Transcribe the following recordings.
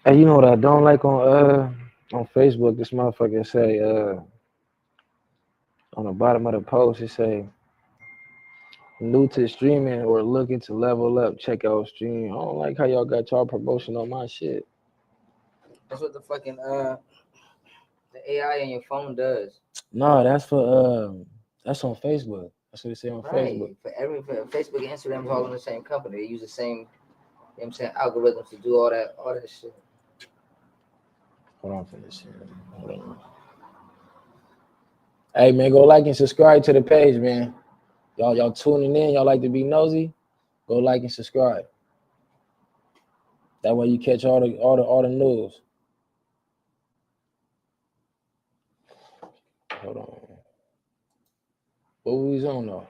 Hey, you know what I don't like on Facebook? This motherfucker say on the bottom of the post it say new to streaming or looking to level up, check out stream. I don't like how y'all got y'all promotion on my shit. That's what the fucking the AI in your phone does. No, that's on Facebook. That's what it say on Facebook. Right. For Facebook and Instagram is all in the same company. They use the same, you know what I'm saying, algorithms to do all that shit. Hold on for this shit. Hold on. Hey man, go like and subscribe to the page, man. Y'all tuning in. Y'all like to be nosy? Go like and subscribe. That way you catch all the news. Hold on. What we was on though?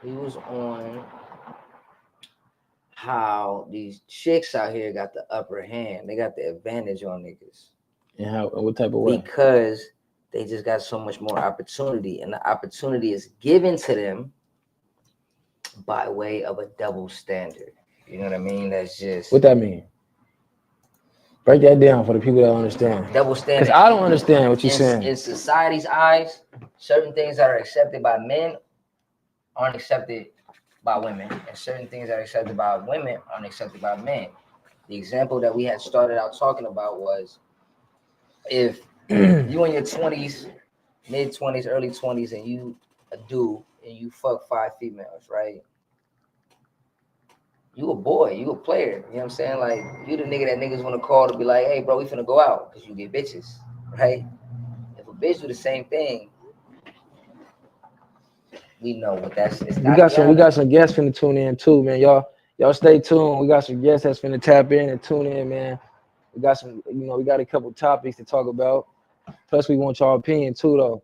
We was on how these chicks out here got the upper hand. They got the advantage on niggas. And what type of way? Because they just got so much more opportunity, and the opportunity is given to them by way of a double standard. You know what I mean? That's just What that mean? Break that down for the people that understand. double standard. Because I don't understand what you're saying. In society's eyes, certain things that are accepted by men aren't accepted by women, and certain things that are accepted by women aren't accepted by men. The example that we had started out talking about was if you in your 20s, mid 20s, early 20s, and you a dude and you fuck 5 females, right? You a boy, you a player. You know what I'm saying? Like you the nigga that niggas want to call to be like, hey bro, we finna go out because you get bitches, right? If a bitch do the same thing, we know what that's. We got some guests finna tune in too, man. Y'all stay tuned. We got some guests that's finna tap in and tune in, man. We got some, we got a couple topics to talk about. Plus, we want y'all opinion too, though.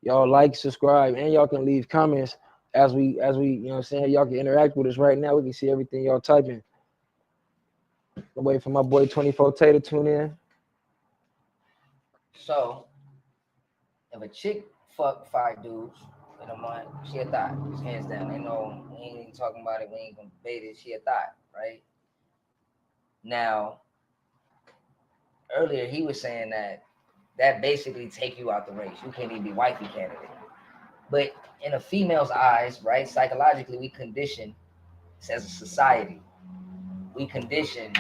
Y'all like, subscribe, and y'all can leave comments as we, you know what I'm saying? Y'all can interact with us right now. We can see everything y'all typing. I'm waiting for my boy 24 Tay to tune in. So, if a chick fuck 5 dudes in a month, she a thot. Hands down. They know we ain't even talking about it. We ain't gonna debate it. She a thot, right? Now, earlier he was saying that basically take you out the race. You can't even be wifey candidate. But in a female's eyes, right, psychologically, we condition as a society. We condition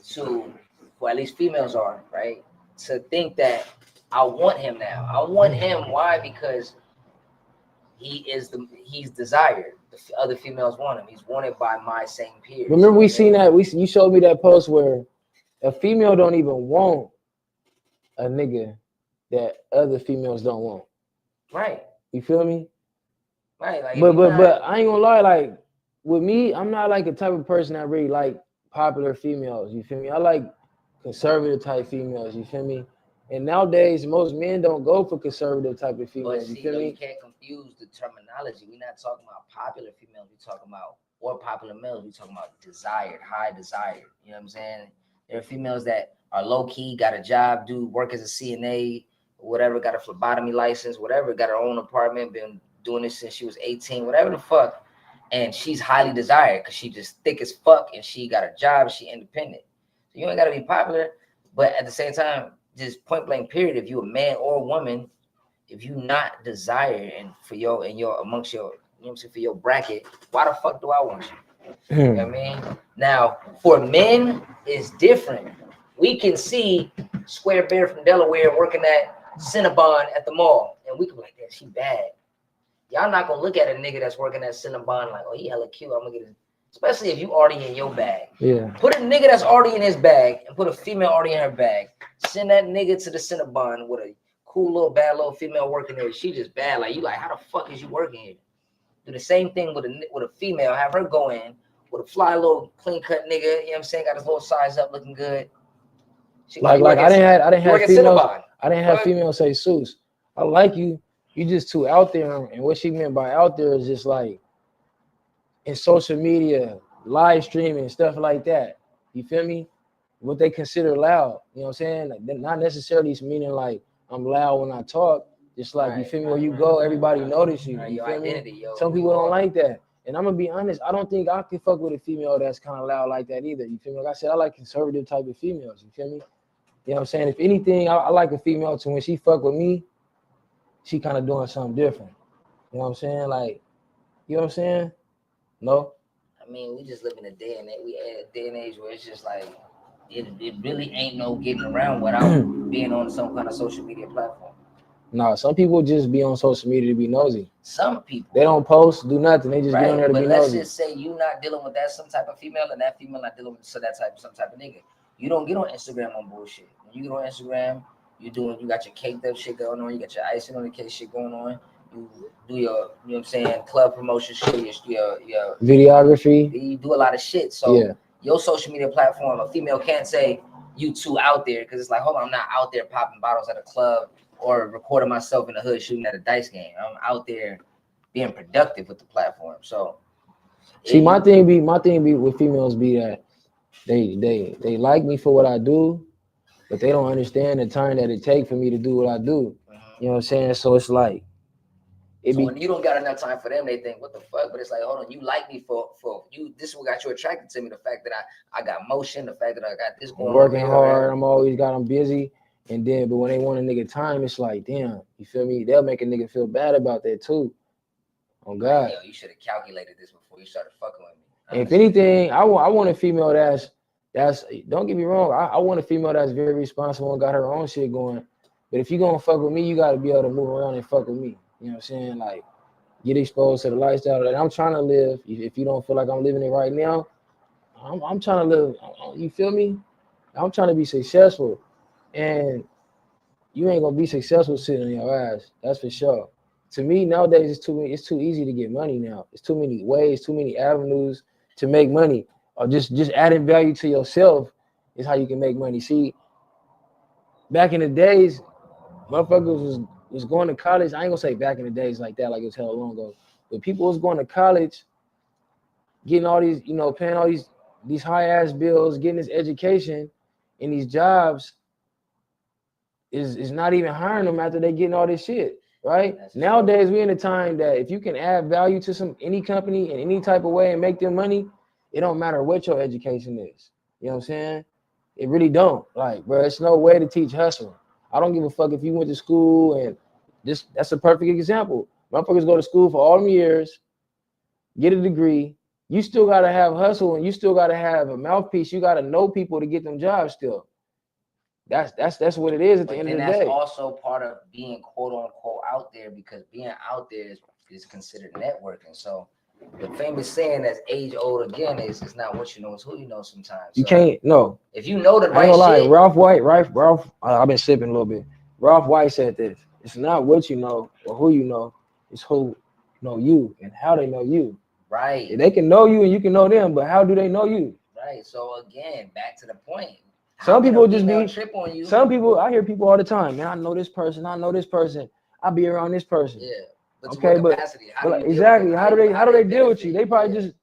to, well, at least females are, right, to think that I want him now. I want him. Why? Because he's desired. The other females want him. He's wanted by my same peers. Remember we seen that you showed me that post where a female don't even want a nigga that other females don't want. Right. You feel me? Right. Like, but I ain't gonna lie, like with me, I'm not like a type of person that really like popular females. You feel me? I like conservative type females. You feel me? And nowadays, most men don't go for conservative type of females. But you feel me? You can't confuse the terminology. We're not talking about popular females. We're talking about, or popular males. We're talking about desired, high desired. You know what I'm saying? There are females that are low key, got a job, do work as a CNA, whatever, got a phlebotomy license, whatever, got her own apartment, been doing this since she was 18, whatever the fuck. And she's highly desired because she just thick as fuck and she got a job, she independent. So you ain't gotta be popular, but at the same time, just point blank period, if you a man or a woman, if you not desired and for your amongst your, you know what I'm saying, for your bracket, why the fuck do I want you? You know what I mean? Now, for men, it's different. We can see Square Bear from Delaware working at Cinnabon at the mall, and we can be like, damn, she bad. Y'all not gonna look at a nigga that's working at Cinnabon like, oh, he hella cute, I'm gonna get it. Especially if you already in your bag. Yeah. Put a nigga that's already in his bag and put a female already in her bag. Send that nigga to the Cinnabon with a cool little bad little female working there. She just bad. Like, you like, how the fuck is you working here? Do the same thing with a female. Have her go in with a fly little clean cut nigga. You know what I'm saying? Got his little size up, looking good. She like I didn't have females say, Seuss, I like you. You just too out there. And what she meant by out there is just like in social media, live streaming, stuff like that. You feel me? What they consider loud. You know what I'm saying? Like, not necessarily meaning like I'm loud when I talk. Just like, you feel me? Where you go, everybody notice you. You feel me? Some people don't like that. And I'm gonna be honest, I don't think I can fuck with a female that's kind of loud like that either. You feel me? Like I said, I like conservative type of females. You feel me? You know what I'm saying? If anything, I like a female to when she fuck with me, she kind of doing something different. You know what I'm saying? Like, you know what I'm saying? No? I mean, we just live in a day and age where it's just like it really ain't no getting around without being on some kind of social media platform. No, some people just be on social media to be nosy. Some people They don't post, do nothing. They just get on there to but be let's nosy. just say you not dealing with that some type of female and that female not dealing with some type of nigga. You don't get on Instagram on bullshit. When you get on Instagram, you got your caked up shit going on, you got your icing on the cake shit going on. You do your, you know what I'm saying, club promotion shit, your videography. You do a lot of shit. So your social media platform, a female can't say you too out there because it's like, hold on, I'm not out there popping bottles at a club or recording myself in the hood shooting at a dice game. I'm out there being productive with the platform. So see, my thing be with females be that they like me for what I do, but they don't understand the time that it takes for me to do what I do. You know what I'm saying? So it's like when you don't got enough time for them, they think, what the fuck? But it's like, hold on, you like me for you. This is what got you attracted to me. The fact that I got motion, the fact that I got this going on. Working hard, I'm busy. And then, but when they want a nigga time, it's like, damn, you feel me? They'll make a nigga feel bad about that too. Oh God. Yo, you should have calculated this before you started fucking with me. If anything, I want a female that's don't get me wrong, I want a female that's very responsible and got her own shit going. But if you gonna fuck with me, you gotta be able to move around and fuck with me. You know what I'm saying? Like, get exposed to the lifestyle that I'm trying to live. If you don't feel like I'm living it right now, I'm trying to live. You feel me? I'm trying to be successful, and you ain't gonna be successful sitting on your ass. That's for sure. To me, nowadays it's too easy to get money now. It's too many ways, too many avenues to make money. Or just adding value to yourself is how you can make money. See, back in the days, motherfuckers was going to college. I ain't gonna say back in the days like that, like it was hell long ago. But people was going to college, getting all these, paying all these high ass bills, getting this education, and these jobs is not even hiring them after they getting all this shit. Right? Nowadays, we're in a time that if you can add value to any company in any type of way and make them money, it don't matter what your education is. You know what I'm saying? It really don't. Like, bro, it's no way to teach hustle. I don't give a fuck if you went to school and that's a perfect example. Motherfuckers go to school for all them years, get a degree. You still gotta have hustle and you still gotta have a mouthpiece. You gotta know people to get them jobs still. That's what it is at the end of the day. And that's also part of being quote unquote out there, because being out there is considered networking. So the famous saying that's age old again is it's not what you know, it's who you know sometimes. You can't no. If you know the right shit. Ralph, I've been sipping a little bit. Ralph White said this. It's not what you know or who you know, it's who know you and how they know you. Right. They can know you and you can know them, but how do they know you? Right. So again, back to the point. Some people just be trip on you. Some people, I hear people all the time, man, I know this person. I be around this person. Yeah. Okay, but exactly. How do they deal with you? They probably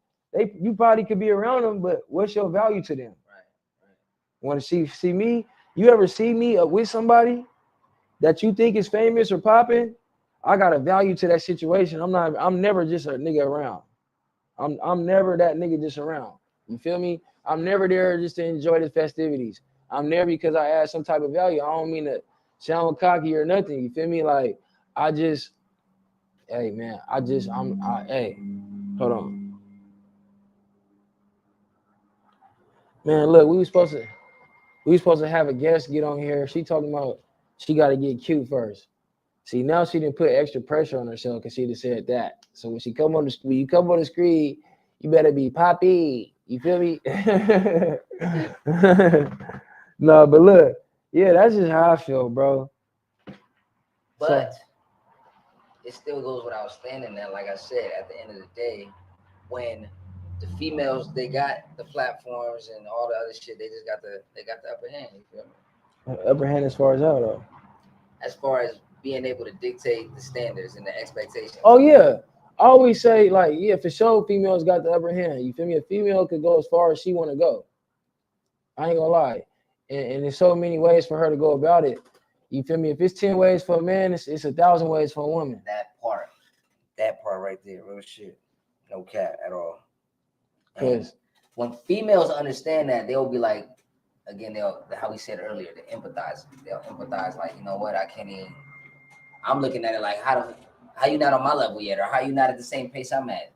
you probably could be around them, but what's your value to them? Right. Want to see me? You ever see me with somebody that you think is famous or popping? I got a value to that situation. I'm never just a nigga around. I'm never that nigga just around. You feel me? I'm never there just to enjoy the festivities. I'm there because I add some type of value. I don't mean to sound cocky or nothing. You feel me? Like hey man, hey, hold on. Man, look, we was supposed to have a guest get on here. She talking about she got to get cute first. See, now she didn't put extra pressure on herself because she just said that. So when you come on the screen, you better be poppy. You feel me? No, but look, yeah, that's just how I feel, bro. But it still goes without saying that, like I said, at the end of the day, when the females, they got the platforms and all the other shit, they got the upper hand. You feel me? Upper hand as far as how though? As far as being able to dictate the standards and the expectations. Oh yeah. I always say, like, yeah, for sure, females got the upper hand. You feel me? A female could go as far as she want to go. I ain't gonna lie. And there's so many ways for her to go about it. You feel me? If it's 10 ways for a man, it's 1,000 ways for a woman. That part right there, real shit. No cap at all. And Because when females understand that, they'll be like, again, they'll, how we said earlier, they empathize. They'll empathize, like, you know what, I can't even. I'm looking at it like, how you not on my level yet, or how you not at the same pace I'm at?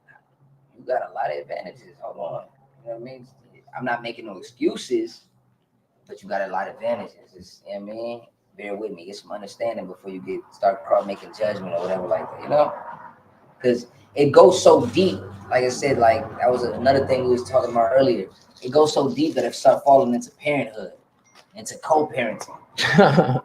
You got a lot of advantages. Hold on, you know what I mean? I'm not making no excuses, but you got a lot of advantages. It's, you know what I mean? Bear with me, get some understanding before you start making judgment or whatever like that, you know? Because it goes so deep. Like I said, like that was another thing we was talking about earlier. It goes so deep that it start falling into parenthood, into co-parenting.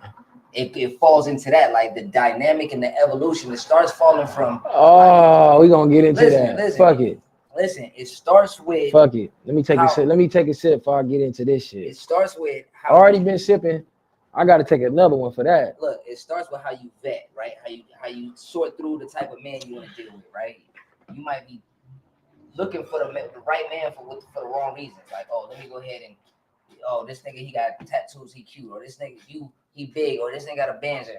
It falls into that, like the dynamic and the evolution. It starts falling from. Oh, we gonna get into that. Listen, Fuck it. Listen, it starts with. Fuck it. Let me take a sip. Let me take a sip before I get into this shit. It starts with how. Already been sipping. I got to take another one for that. Look, it starts with how you vet, right? How you sort through the type of man you want to deal with, right? You might be looking for the right man for the wrong reasons. Like, oh, let me go ahead and, oh, this nigga, he got tattoos, he cute, or this nigga, he big, or this nigga got a Benzer.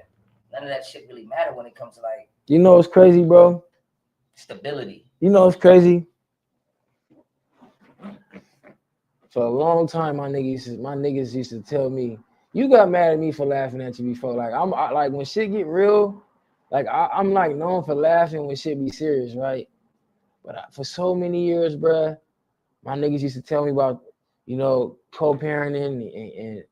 None of that shit really matter when it comes to like. You know what's crazy, bro? Stability. You know what's crazy? For a long time, my niggas used to tell me, you got mad at me for laughing at you before. Like like when shit get real, like I'm like known for laughing when shit be serious, right? But for so many years, bruh, my niggas used to tell me about, you know, co-parenting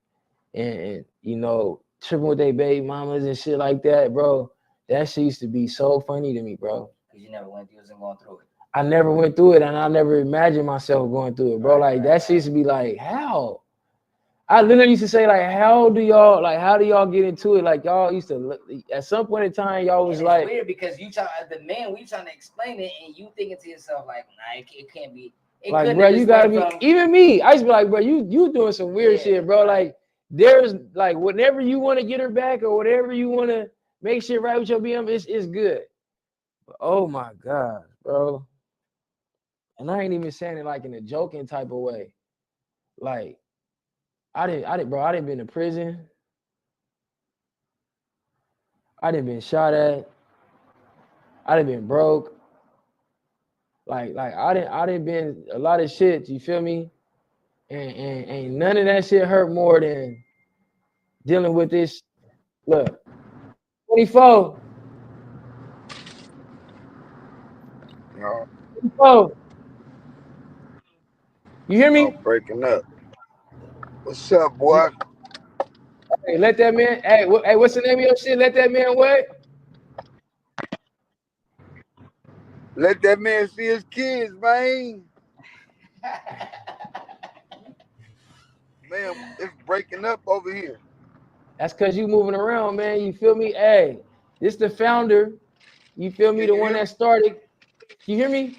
and you know, tripping with their baby mamas and shit like that, bro. That shit used to be so funny to me, bro. Because you never went through it. I never went through it, and I never imagined myself going through it, bro. Like that shit used to be like, how? I literally used to say, like, how do y'all get into it? Like y'all used to look, at some point in time, y'all was like weird because we trying to explain it, and you thinking to yourself like, nah, it can't be. It like, bro, you gotta be. Even me, I used to be like, bro, you doing some weird shit, bro. Like there's like whatever you want to get her back or whatever you want to make shit right with your BM, it's good. But, oh my God, bro. And I ain't even saying it like in a joking type of way. Like, I didn't been to prison. I didn't been shot at. I didn't been broke. Like I didn't been a lot of shit, you feel me? And none of that shit hurt more than dealing with this. Look, 24. No. 24. You hear me? Oh, breaking up. What's up, boy? Hey, let that man. Hey, what's the name of your shit? Let that man what? Let that man see his kids, man. Man, it's breaking up over here. That's because you moving around, man. You feel me? Hey, this the founder. You feel me? The one that started. You hear me?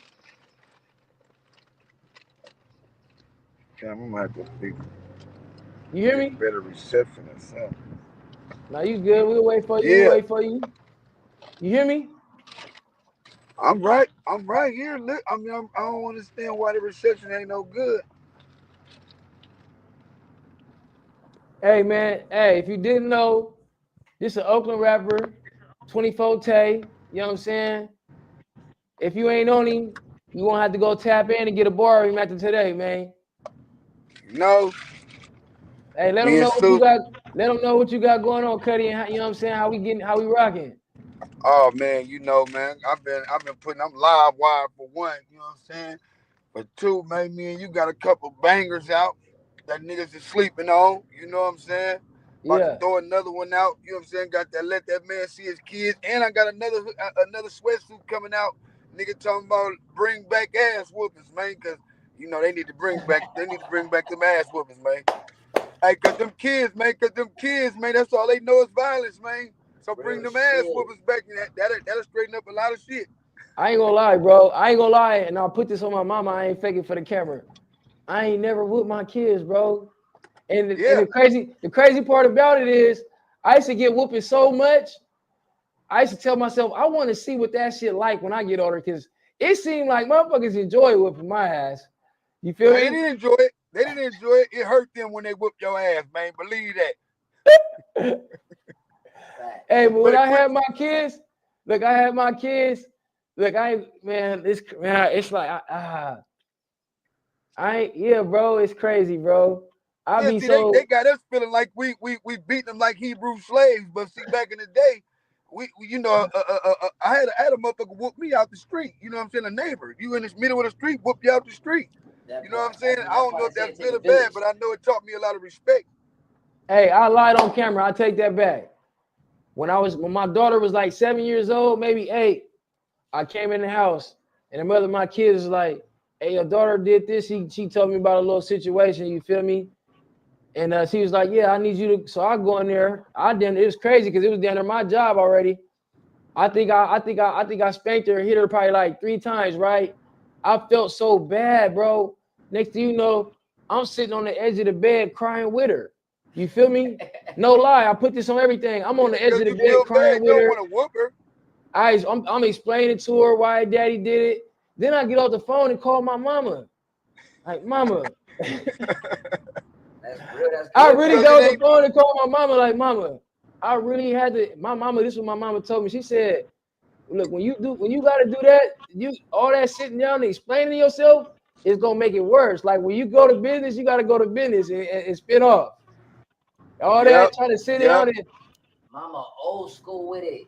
Damn, I'm gonna have to speak. You hear me? Better reception or something. No, you good. We'll wait for you. Yeah. We'll wait for you. You hear me? I'm right here. Look, I mean, I don't understand why the reception ain't no good. Hey, man. Hey, if you didn't know, this is an Oakland rapper, 24 Tay. You know what I'm saying? If you ain't on him, you won't have to go tap in and get a bar of him after today, man. No. Hey, let them know what you got. Let them know what you got going on, Cuddy, and how, you know what I'm saying, how we rocking. Oh man, you know, man, I've been putting, I'm live wire for one, you know what I'm saying? For two, man, me and you got a couple bangers out that niggas is sleeping on, you know what I'm saying? About to throw another one out, you know what I'm saying? Got that Let That Man See His Kids, and I got another sweatsuit coming out. Nigga talking about bring back ass whoopings, man, cause you know they need to bring back them ass whoopings, man. Hey, cause them kids, man, that's all they know is violence, man. So bring them ass whoopers back, and that'll straighten up a lot of shit. I ain't gonna lie, bro. I ain't gonna lie, and I'll put this on my mama. I ain't faking for the camera. I ain't never whooped my kids, bro. And the crazy part about it is, I used to get whooping so much. I used to tell myself, I want to see what that shit like when I get older, because it seemed like motherfuckers enjoy whooping my ass. You feel me? They didn't enjoy it. It hurt them when they whooped your ass, man. Believe that. Hey, but when I had my kids, look, I had my kids. Look, it's like yeah, bro, it's crazy, bro. I Yeah, be see, they so got us feeling like we beat them like Hebrew slaves. But see, back in the day, I had a motherfucker whoop me out the street. You know what I'm saying? A neighbor. You in the middle of the street, whoop you out the street. That You know what I'm part. saying? I That's don't why know they if say that's it take good a or bad, village. but I know it taught me a lot of respect. hey, I lied on camera. I take that back. When my daughter was like 7 years old, maybe 8, I came in the house and the mother of my kids was like, hey, your daughter did this. She told me about a little situation, you feel me? And she was like, yeah, I need you to. So I go in there. It was crazy because it was down there my job already. I think I spanked her, hit her probably like 3 times, right? I felt so bad, bro. Next thing you know, I'm sitting on the edge of the bed crying with her. You feel me? No lie, I put this on everything. I'm on Yeah, the edge because of the you bed feel bad. crying You with don't her. want to whoop her. I'm explaining to her why daddy did it. Then I get off the phone and call my mama. Like, mama. That's real. That's I good. really Because got it off the ain't. phone and called my mama, like, mama, I really had to. My mama, this is what my mama told me. She said, look, when you gotta do that, you all that sitting down and explaining yourself is gonna make it worse. Like when you go to business, you gotta go to business and spit off. All Yep. that trying to sit Yep. down and Mama old school with it.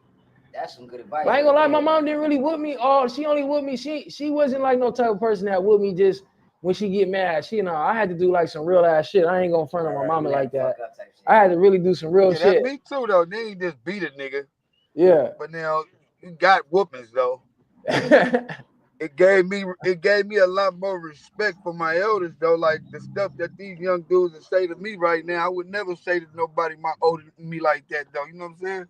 That's some good advice. I ain't Right gonna lie, my there. mom didn't really whoop me. Oh, she only whooped me. She wasn't like no type of person that whooped me just when she get mad. I had to do like some real ass shit. I ain't gonna front on my mama like that. I had to really do some real Yeah, that's shit. me too, though. They ain't just beat a nigga. Yeah. But now you got whoopings though. It gave me a lot more respect for my elders though. Like the stuff that these young dudes that say to me right now, I would never say to nobody my older than me like that though. You know what I'm saying?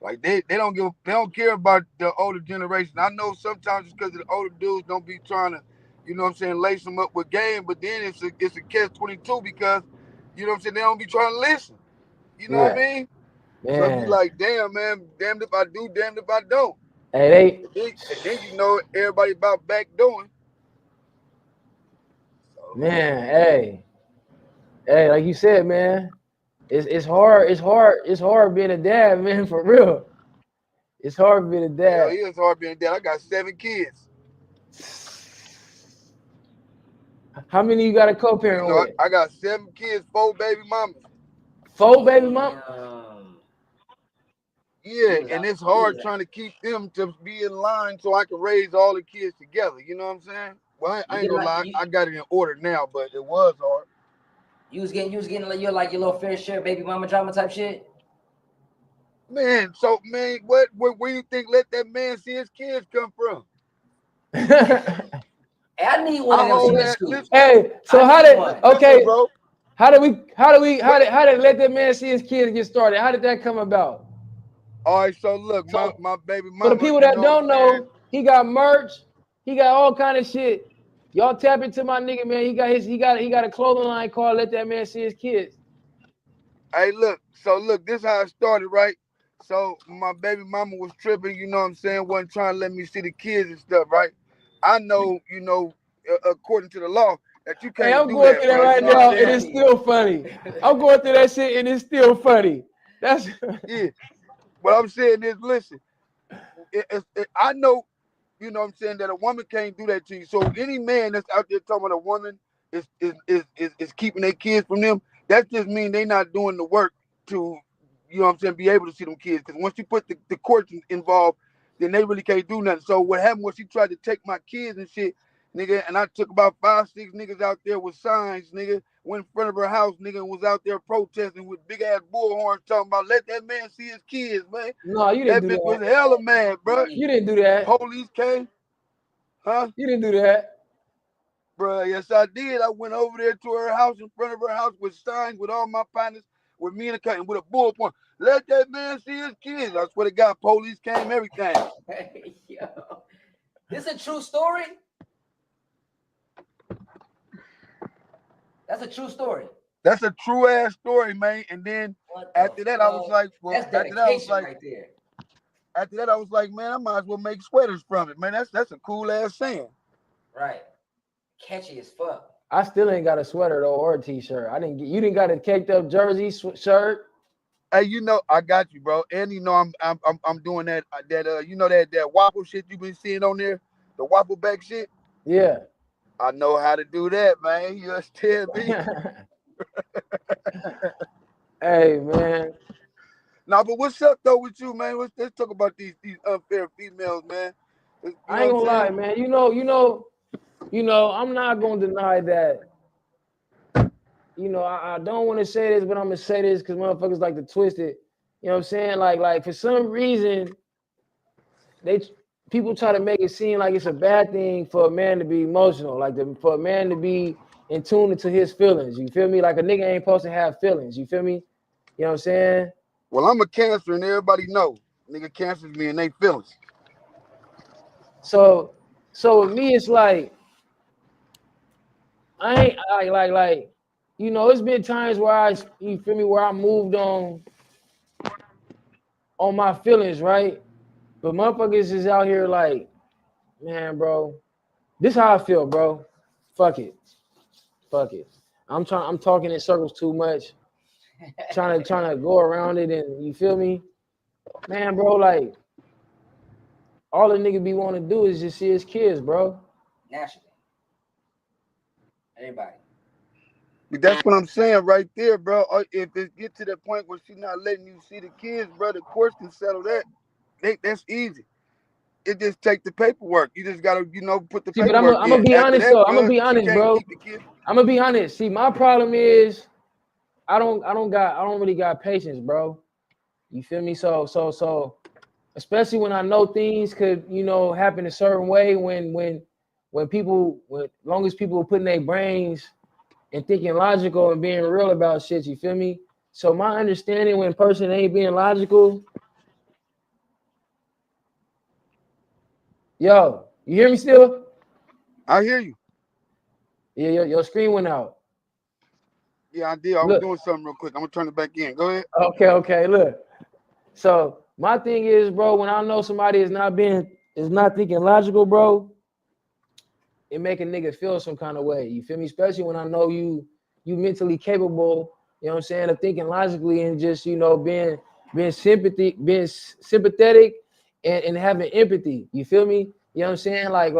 Like they don't care about the older generation. I know sometimes it's because the older dudes don't be trying to, you know what I'm saying, lace them up with game. But then it's a catch-22 because you know what I'm saying, they don't be trying to listen. You know what I Yeah, mean? So it'd be man. like, damn man, damned if I do, damned if I don't. Hey, And then you know everybody about back doing. So man, hey, like you said, man, it's hard. It's hard being a dad, man, for real. It's hard being a hell dad. yeah, it's hard being dad. I got 7 kids. How many you got a You co-parent know, with? I got 7 kids, 4 baby mamas. 4 baby mom? Damn. Yeah, You was and out. it's You hard was. trying to keep them to be in line so I can raise all the kids together. You know what I'm saying? Well, I You ain't get gonna like lie, I got it in order now, but it was hard. you was getting like your little fair share of baby mama drama type shit. Man, so man, where you think let that man see his kids come from? Hey, Hey, I need one I of them for hold the that. school. Listen, so I how need did one. listen, okay? bro. How What? did let that man see his kids get started? How did that come about? All right, so look, my So my baby for the mama, people you that know what don't I'm saying? know, he got merch, he got all kind of shit. Y'all tap into my nigga, man. He got a clothing line called Let That Man See His Kids. Hey, look, this how it started, right? So my baby mama was tripping, you know what I'm saying, wasn't trying to let me see the kids and stuff, right? I know, according to the law, that you Hey, can't I'm do going that, through that right? That's You right know what I'm now, law and saying? it's heavy. still funny. I'm going through that shit, and it's still funny. That's Yeah. What I'm saying is, listen, I know, you know what I'm saying, that a woman can't do that to you. So any man that's out there talking about a woman is keeping their kids from them, that just means they not doing the work to, you know what I'm saying, be able to see them kids. Because once you put the courts involved, then they really can't do nothing. So what happened was she tried to take my kids and shit, nigga, and I took about 5, 6 niggas out there with signs, nigga, went in front of her house, nigga, and was out there protesting with big ass bullhorns talking about let that man see his kids, man. no, you didn't That do bitch was that. hella mad, bro. You didn't do that. Police came, huh? You didn't do that. Bruh, yes, I did. I went over there to her house, in front of her house, with signs, with all my partners, with me and the cut, with a bullhorn. Let that man see his kids. I swear to God, police came, everything. Yo, this a true story. That's a true story. That's a true ass story, man. And then What the after that, I was fuck? like, well, That's dedication right there. after that, I was like, man, I might as well make sweaters from it, man. That's a cool ass saying. Right. Catchy as fuck. I still ain't got a sweater though or a t-shirt. You didn't got a caked up jersey shirt. Hey, you know, I got you, bro. And you know, I'm doing that you know that waffle shit you been seeing on there, the waffle back shit. Yeah. I know how to do that, man. You just tell me. Hey man, Nah, but what's up though with you, man? Let's talk about these unfair females, man. You I know ain't what gonna I'm lie, saying? man. I'm not gonna deny that. I don't want to say this, but I'm gonna say this because motherfuckers like to twist it. You know what I'm saying? Like for some reason, they people try to make it seem like it's a bad thing for a man to be emotional, for a man to be in tune into his feelings. You feel me? Like a nigga ain't supposed to have feelings. You feel me? You know what I'm saying? Well, I'm a Cancer, and everybody know, nigga, Cancers me and they feelings. So with me, it's like I ain't like it's been times where you feel me, where I moved on my feelings, right? But motherfuckers is out here like, man, bro, this how I feel, bro. Fuck it. I'm talking in circles too much, trying to go around it, and you feel me? Man, bro, like all a nigga be want to do is just see his kids, bro. Naturally. Everybody. That's what I'm saying right there, bro. If it get to the point where she not letting you see the kids, bro, the courts can settle that. That's easy. It just take the paperwork. You just gotta, put the See, but I'm paperwork gonna in. be After honest that, though. I'm gonna bro, be she honest, can't bro. keep the kids. I'm gonna be honest. See, my problem is I don't really got patience, bro. You feel me? So especially when I know things could, happen a certain way when people, long as people are putting their brains and thinking logical and being real about shit, you feel me? So my understanding when a person ain't being logical, yo, you hear me still? I hear you. Yeah, your screen went out. Yeah, I did. I was Look, doing something real quick. I'm gonna turn it back in. Go ahead. okay, look. So my thing is, bro, when I know somebody is not thinking logical, bro, it make a nigga feel some kind of way. You feel me? Especially when I know you mentally capable, you know what I'm saying, of thinking logically and just, being sympathetic and having empathy. You feel me? You know what I'm saying? Like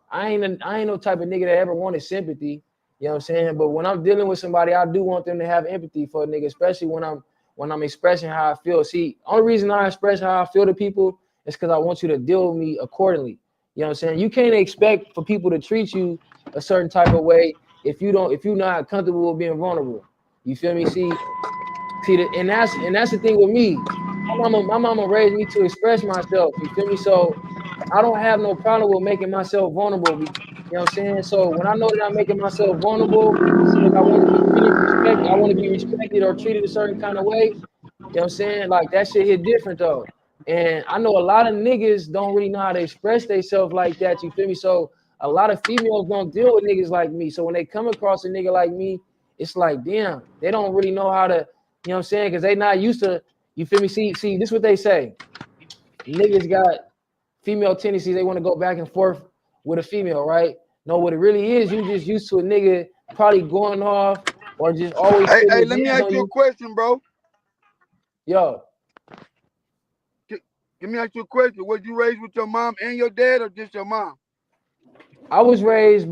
I ain't no type of nigga that ever wanted sympathy. You know what I'm saying? But when I'm dealing with somebody, I do want them to have empathy for a nigga, especially when I'm expressing how I feel. See, only reason I express how I feel to people is because I want you to deal with me accordingly. You know what I'm saying? You can't expect for people to treat you a certain type of way if you're not comfortable with being vulnerable. You feel me? And that's the thing with me. My mama raised me to express myself. You feel me? So I don't have no problem with making myself vulnerable. You know what I'm saying? So when I know that I'm making myself vulnerable because I want to be I want to be respected or treated a certain kind of way. You know what I'm saying? Like that shit hit different though. And I know a lot of niggas don't really know how to express themselves like that. You feel me? So a lot of females don't deal with niggas like me. So when they come across a nigga like me, it's like, damn, they don't really know how to, you know what I'm saying? Because they not used to, you feel me? See, this is what they say. Niggas got female tendencies. They want to go back and forth with a female, right? No, what it really is, you just used to a nigga probably going off or just always putting Hey, his let me hands ask on you a you. question, bro. Yo, Let me ask you a question. Was you raised with your mom and your dad, or just your mom? I was raised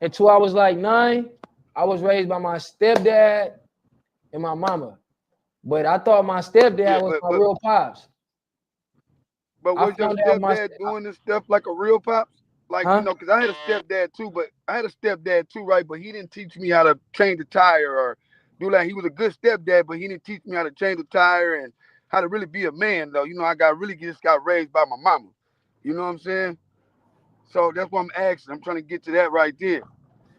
until I was like 9, I was raised by my stepdad and my mama. But I thought my Yeah, stepdad was my real pops. but I was your found out stepdad doing this stuff like a real pops? Like, huh? because I had a stepdad too, right? But he didn't teach me how to change the tire or do that. He was a good stepdad, but he didn't teach me how to change the tire and how to really be a man, though. I just got raised by my mama. You know what I'm saying? So that's what I'm asking. I'm trying to get to that right there.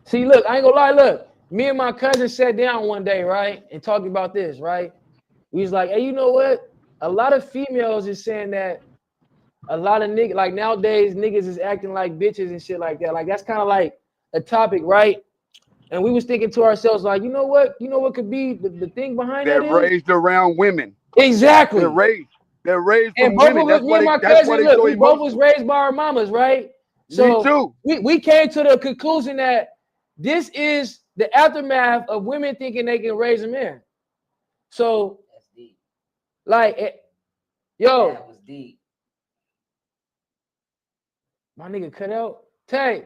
See, look, I ain't gonna lie, look. Me and my cousin sat down one day, right? And talked about this, right? We was like, hey, you know what? A lot of females is saying that a lot of niggas, like nowadays, niggas is acting like bitches and shit like that. Like that's kind of like a topic, right? And we was thinking to ourselves, like, you know what? You know what could be the thing behind that They're is? raised around women. They're Exactly. raised. They're raised And from both women. of us, That's me why and they. my That's why cousin, they look, so we both was emotional. raised by our mamas, right? Me So too. we came to the conclusion that this is the aftermath of women thinking they can raise a man. So, That's deep. like, yo, That was deep. my nigga cut out. Tay.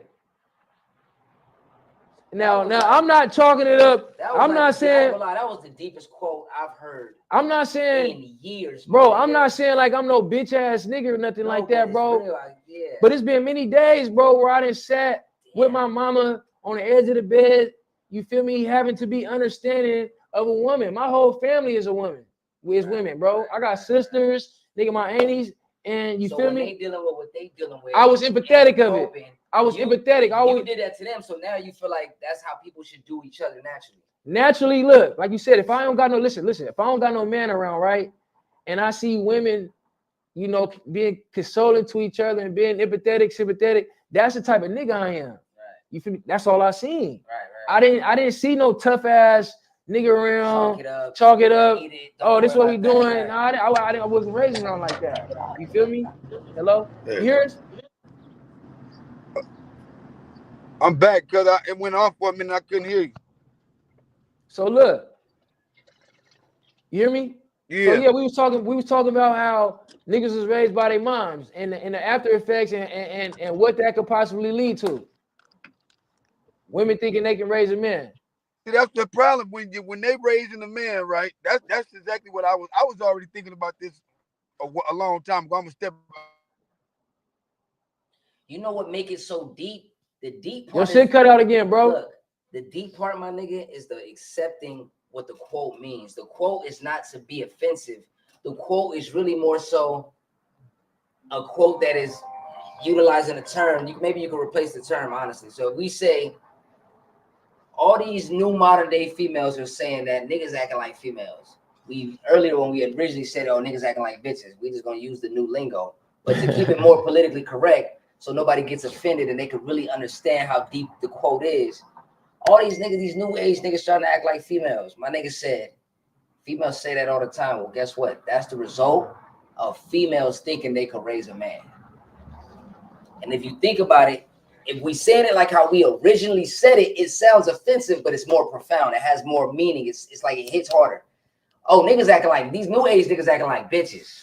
That Now, was now like- I'm not chalking it up. That was I'm like, not I saying. ain't gonna lie, that was the deepest quote I've heard I'm not saying, in years, bro. my I'm nigga. not saying like I'm no bitch ass nigga or nothing No, like but that, it's bro. real, yeah. But it's been many days, bro, where I done sat with Damn. my mama on the edge of the bed. You feel me? Having to be understanding of a woman. My whole family is a woman. We is Right, women, bro. right, I got right, sisters, nigga, my aunties, and you so feel when me? they dealing with what they dealing with, I was and empathetic of it. coping, I was you- empathetic. I You was did that to them, so now you feel like that's how people should do each other naturally. naturally look, like you said, if I don't got no listen, if I don't got no man around, right, and I see women, you know, being consoling to each other and being empathetic, sympathetic, that's the type of nigga I am. Right, You feel me? That's all I seen. right. I didn't see no tough ass nigga around. Chalk it up. Eat Eat it. Oh, Don't this worry what we about that. doing? Right. No, I wasn't raised around like that. You feel me? Hello? You hear us? I'm back because it went off for a minute. I couldn't hear you. So look, you hear me? Yeah. So yeah, we was talking about how niggas was raised by their moms and the after effects and what that could possibly lead to. Women thinking they can raise a man. See, that's the problem when they raising a man, right? That's exactly what I was already thinking about this a long time ago. I'm gonna step. You know what make it so deep? The deep Your part shit cut out again, bro. Look, the deep part, my nigga, is the accepting what the quote means. The quote is not to be offensive. The quote is really more so a quote that is utilizing a term. Maybe you can replace the term, honestly. So if we say all these new modern day females are saying that niggas acting like females. We earlier when we originally said, oh, niggas acting like bitches, we just gonna use the new lingo. But to keep it more politically correct, so nobody gets offended and they can really understand how deep the quote is. All these niggas, these new age niggas trying to act like females. My nigga said, females say that all the time. Well, guess what? That's the result of females thinking they could raise a man. And if you think about it, if we said it like how we originally said it, it sounds offensive, but it's more profound. It has more meaning. It's like it hits harder. Oh, niggas acting like these new age niggas acting like bitches.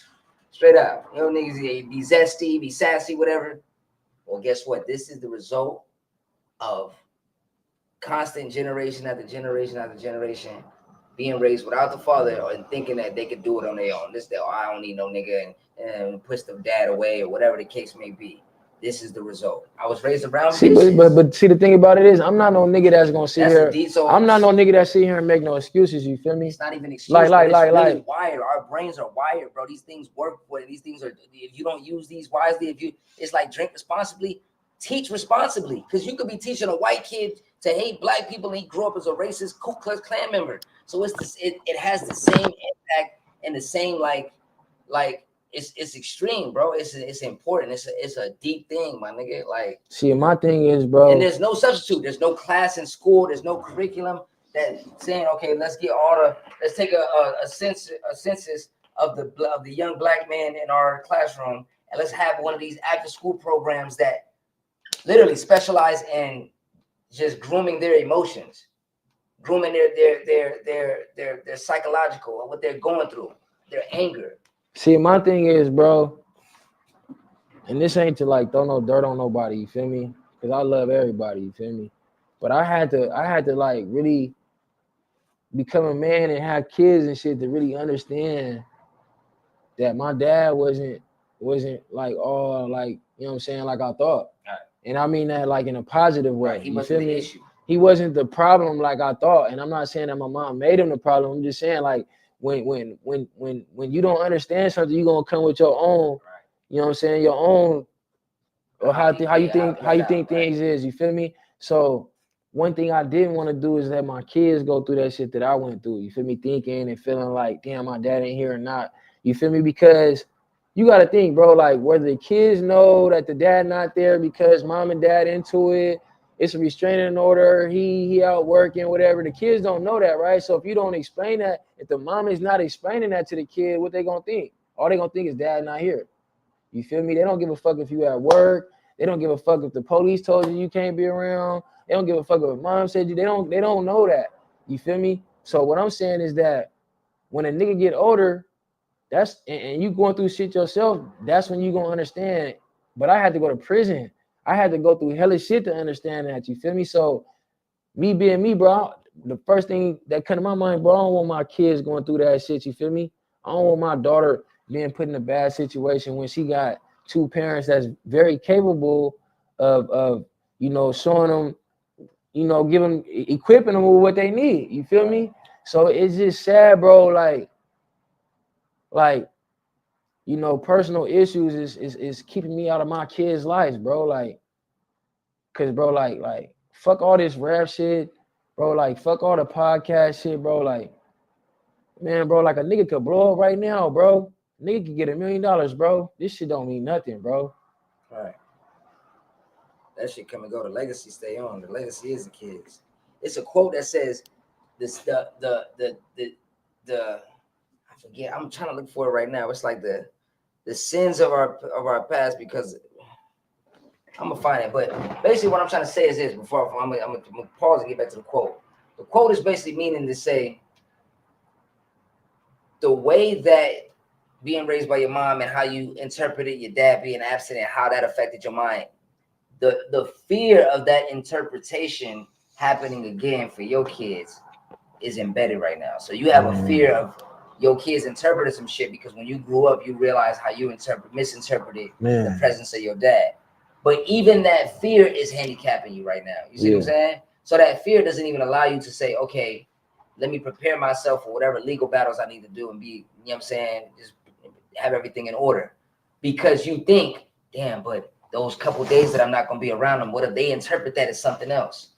Straight up. You know, niggas be zesty, be sassy, whatever. Well, guess what? This is the result of constant generation after generation after generation being raised without the father and thinking that they could do it on their own. I don't need no nigga and push the dad away or whatever the case may be. This is the result. I was raised around bitches. But see, the thing about it is, I'm not no nigga that's gonna sit here. So I'm not no nigga that sit here and make no excuses. You feel me? It's not even excuses. Like really wired. Our brains are wired, bro. These things work for it. These things are. If you don't use these wisely, it's like drink responsibly, teach responsibly. Because you could be teaching a white kid to hate black people and he grew up as a racist Ku Klux Klan member. So it has the same impact and the same like. It's extreme, bro. It's important. It's a deep thing, my nigga. Like, see, my thing is, bro. And there's no substitute. There's no class in school. There's no curriculum that saying, okay, let's take a census of the young black man in our classroom, and let's have one of these after school programs that literally specialize in just grooming their emotions, grooming their psychological, what they're going through, their anger. See, my thing is, bro, and this ain't to like throw no dirt on nobody, you feel me? Because I love everybody, you feel me? But I had to like really become a man and have kids and shit to really understand that my dad wasn't like all like, you know what I'm saying, like I thought. Right. And I mean that like in a positive way. Right. He you wasn't feel the me? issue. He wasn't the problem like I thought. And I'm not saying that my mom made him the problem. I'm just saying like when you don't understand something, you're gonna come with your own, you know what I'm saying, your own, or how you think things is, you feel me? So one thing I didn't want to do is let my kids go through that shit that I went through, you feel me, thinking and feeling like, damn, my dad ain't here or not, you feel me? Because you got to think, bro, like whether the kids know that the dad not there because mom and dad into it, it's a restraining order, he out working, whatever. The kids don't know that, right? So if you don't explain that, if the mom is not explaining that to the kid, what they gonna think? All they gonna think is dad not here. You feel me? They don't give a fuck if you at work. They don't give a fuck if the police told you can't be around. They don't give a fuck if mom said you. They don't know that. You feel me? So what I'm saying is that when a nigga get older, and you going through shit yourself, that's when you gonna understand. But I had to go to prison. I had to go through hella shit to understand that, you feel me? So me being me, bro, the first thing that come to my mind, bro, I don't want my kids going through that shit, you feel me? I don't want my daughter being put in a bad situation when she got two parents that's very capable of showing them, equipping them with what they need, you feel me? So it's just sad, bro, like personal issues is keeping me out of my kids' lives, bro. Like, cause bro, like fuck all this rap shit, bro. Like, fuck all the podcast shit, bro. Like, man, bro, like a nigga could blow up right now, bro. Nigga could get $1 million, bro. This shit don't mean nothing, bro. Right. That shit come and go. The legacy stay on. The legacy is the kids. It's a quote that says, "This the I forget. I'm trying to look for it right now. It's like the sins of our past, because I'm gonna find it. But basically, what I'm trying to say is this. Before I'm gonna pause and get back to the quote. The quote is basically meaning to say the way that being raised by your mom and how you interpreted your dad being absent and how that affected your mind. The fear of that interpretation happening again for your kids is embedded right now. So you have a fear of your kids interpreting some shit because when you grew up, you realize how you misinterpreted the presence of your dad. But even that fear is handicapping you right now. You see what I'm saying? So that fear doesn't even allow you to say, okay, let me prepare myself for whatever legal battles I need to do and be, you know what I'm saying, just have everything in order. Because you think, damn, but those couple days that I'm not going to be around them, what if they interpret that as something else?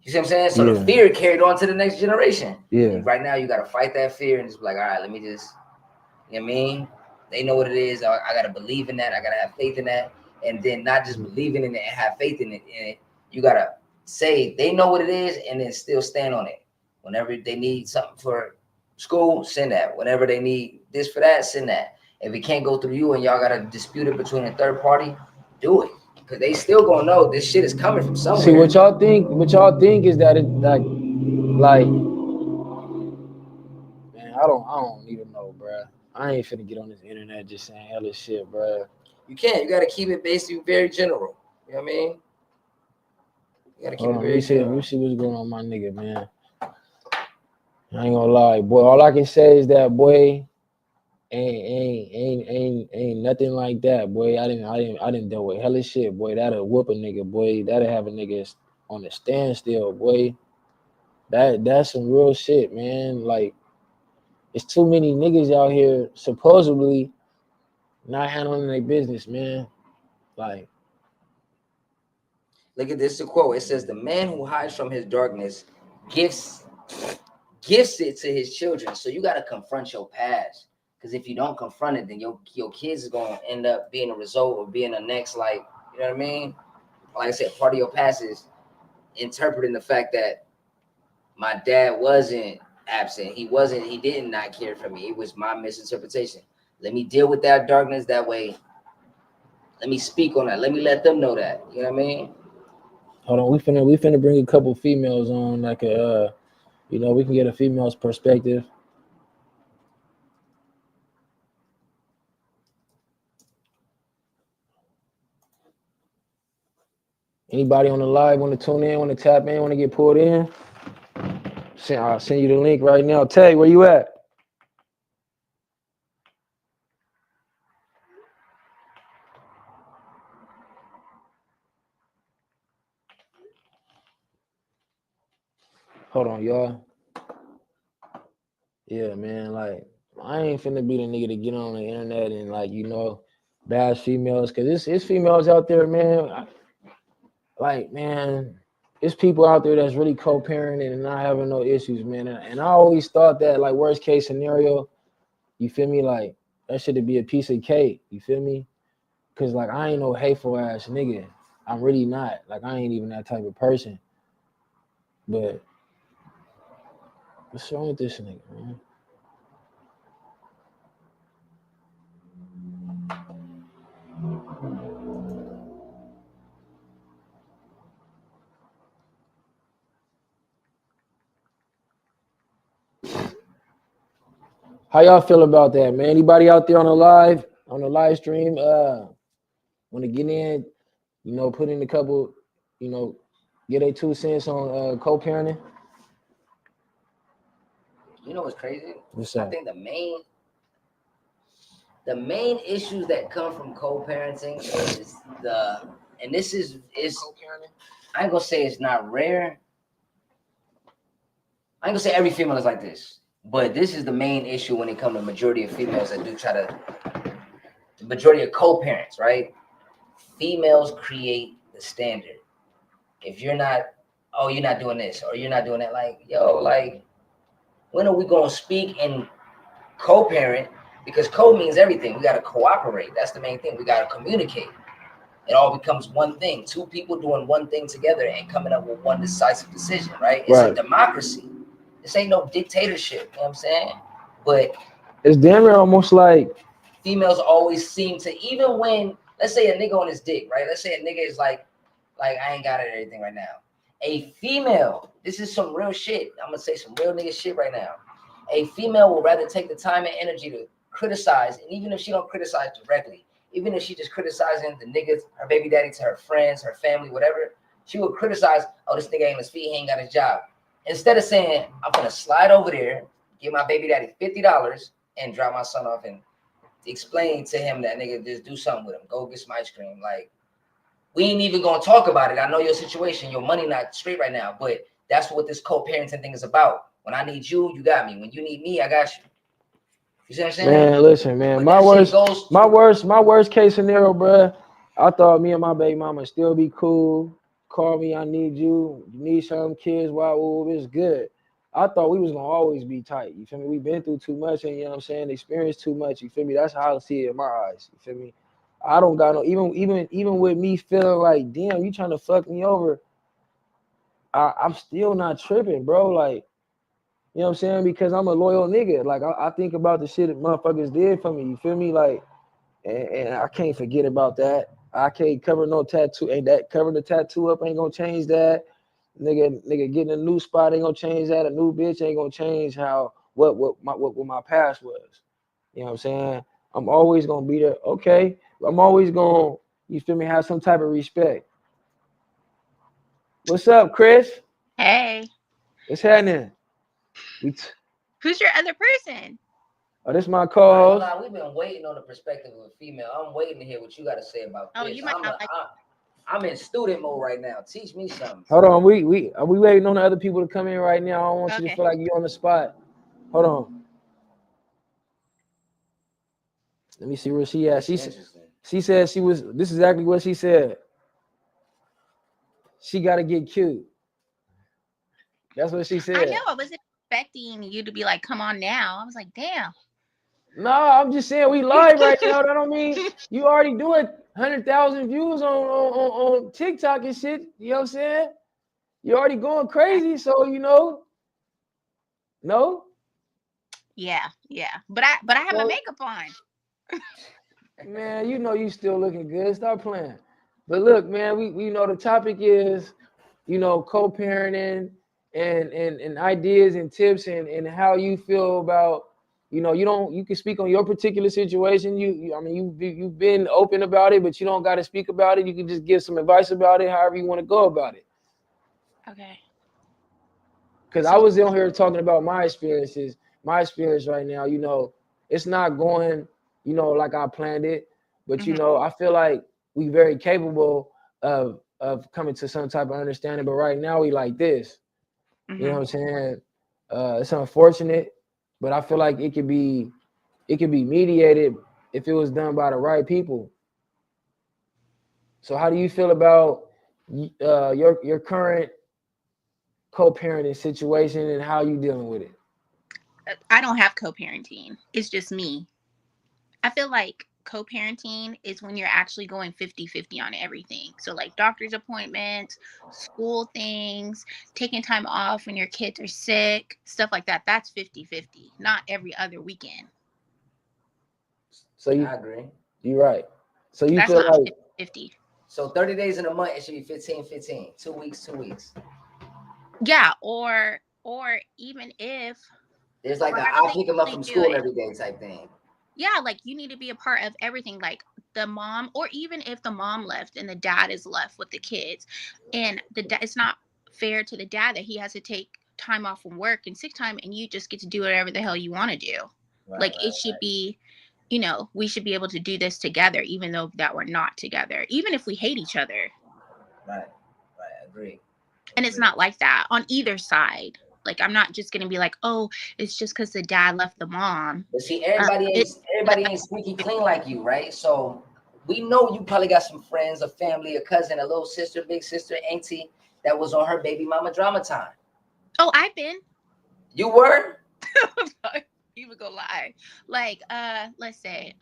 You see what I'm saying? So the fear carried on to the next generation. Yeah. And right now you got to fight that fear and just be like, all right, let me just, you know what I mean? They know what it is. I got to believe in that. I got to have faith in that. And then not just believing in it and have faith in it. You got to say they know what it is and then still stand on it. Whenever they need something for school, send that. Whenever they need this for that, send that. If it can't go through you and y'all got to dispute it between a third party, do it. Because they still going to know this shit is coming from somewhere. See, what y'all think is that it like, man, I don't even know, bro. I ain't finna get on this internet just saying hella shit, bro. You can't. You got to keep it basically very general. You know what I mean? You got to keep it very general. Let me see what's going on, my nigga, man. I ain't gonna lie, boy. All I can say is that, boy, ain't nothing like that, boy. I didn't deal with hella shit, boy. That'll whoop a nigga, boy. That'll have a nigga on the standstill, boy. That's some real shit, man. Like, it's too many niggas out here supposedly not handling their business, man. Like, look at this quote. It says, "The man who hides from his darkness gifts it to his children." So you got to confront your past, because if you don't confront it, then your kids is gonna end up being a result of being a next, like, you know what I mean? Like I said, part of your past is interpreting the fact that my dad wasn't absent. He did not care for me. It was my misinterpretation. Let me deal with that darkness that way. Let me speak on that. Let me let them know that. You know what I mean? hold on, we finna bring a couple females on, like we can get a female's perspective. Anybody on the live want to tune in, want to tap in, want to get pulled in? I'll send you the link right now. Tay, where you at? Hold on, y'all. Yeah, man, like, I ain't finna be the nigga to get on the internet and, like, bash females, because it's females out there, man. Like, man, it's people out there that's really co-parenting and not having no issues, man. And I always thought that, like, worst case scenario, you feel me? Like, that should be a piece of cake, you feel me? Because, like, I ain't no hateful ass nigga. I'm really not. Like, I ain't even that type of person. But what's wrong with this nigga, man? How y'all feel about that, man? Anybody out there on the live stream, want to get in, put in a couple, get a 2 cents on co-parenting? You know what's crazy? What's I that? think the main issues that come from co-parenting is and this is I ain't gonna say it's not rare. I ain't gonna say every female is like this, but this is the main issue when it comes to majority of females that do the majority of co-parents, right? Females create the standard. If you're not, oh, you're not doing this or you're not doing that, like, yo, like, when are we gonna speak and co-parent? Because co means everything. We gotta cooperate. That's the main thing. We gotta communicate. It all becomes one thing. Two people doing one thing together and coming up with one decisive decision, right? It's a democracy. This ain't no dictatorship, you know what I'm saying? But it's damn near almost like females always seem to, even when, let's say a nigga on his dick, right? Let's say a nigga is like I ain't got it or anything right now. A female, this is some real shit. I'm gonna say some real nigga shit right now. A female will rather take the time and energy to criticize, and even if she don't criticize directly, even if she just criticizing the niggas, her baby daddy, to her friends, her family, whatever, she will criticize, oh, this nigga ain't on his feet, he ain't got his job. Instead of saying, I'm gonna slide over there, give my baby daddy $50 and drop my son off and explain to him that nigga just do something with him, go get some ice cream. Like, we ain't even gonna talk about it. I know your situation, your money not straight right now, but that's what this co-parenting thing is about. When I need you, you got me. When you need me, I got you. You see what I'm saying? Man, listen, man. My worst case scenario, bro. I thought me and my baby mama still be cool. Call me, I need you. You need some kids, wow, it's good. I thought we was gonna always be tight. You feel me? We've been through too much, and you know what I'm saying, experienced too much. You feel me? That's how I see it in my eyes. You feel me? I don't got no even with me feeling like, damn, you trying to fuck me over. I'm still not tripping, bro. Like, you know what I'm saying? Because I'm a loyal nigga. Like, I think about the shit that motherfuckers did for me. You feel me? Like, and I can't forget about that. I can't cover no tattoo. Ain't that covering the tattoo up ain't gonna change that. Nigga getting a new spot ain't gonna change that. A new bitch ain't gonna change how what my past was. You know what I'm saying? I'm always gonna be there. Okay. I'm always gonna, you feel me, have some type of respect. What's up, Chris? Hey. What's happening? Who's your other person? Oh, this is my co-host. We've been waiting on the perspective of a female. I'm waiting to hear what you got to say about this. You might not like I'm in student mode right now. Teach me something. Hold on, we waiting on the other people to come in right now. I don't want you to feel like you're on the spot. Hold on. Let me see where she at. She said she was. This is exactly what she said. She got to get cute. That's what she said. I know. I wasn't expecting you to be like, come on now. I was like, damn. No, I'm just saying we live right now. That don't mean you already doing 100,000 views on TikTok and shit. You know what I'm saying? You're already going crazy. So, no? Yeah. But I have my makeup on. Man, you still looking good. Stop playing. But look, man, we know the topic is, co-parenting and ideas and tips and how you feel about, you can speak on your particular situation. You've been open about it, but you don't got to speak about it. You can just give some advice about it, however you want to go about it. Okay. Because I was in here talking about my experience right now, it's not going, like I planned it, but I feel like we very capable of coming to some type of understanding. But right now we like this, you know what I'm saying? It's unfortunate, but I feel like it could be mediated if it was done by the right people. So how do you feel about your current co-parenting situation and how you dealing with it? I don't have co-parenting. It's just me. I feel like co-parenting is when you're actually going 50-50 on everything. So like doctor's appointments, school things, taking time off when your kids are sick, stuff like that. That's 50-50, not every other weekend. So I agree. You're right. So you That's feel not like 50. So 30 days in a month, it should be 15-15. 2 weeks, 2 weeks. Yeah, or even if There's like Or a how do I'll they pick him up usually from do school it? every day type thing. Yeah, like you need to be a part of everything. Like the mom, or even if the mom left and the dad is left with the kids, and it's not fair to the dad that he has to take time off from work and sick time, and you just get to do whatever the hell you want to do. Right, Like right, it should be, we should be able to do this together, even though that we're not together, even if we hate each other. right. Agree. And it's not like that on either side. Like I'm not just gonna be like, oh, it's just because the dad left the mom. But see, It, everybody ain't squeaky clean like you, right? So we know you probably got some friends, a family, a cousin, a little sister, big sister, auntie that was on her baby mama drama time. oh, I've been. You were? Even go lie. Like, let's say,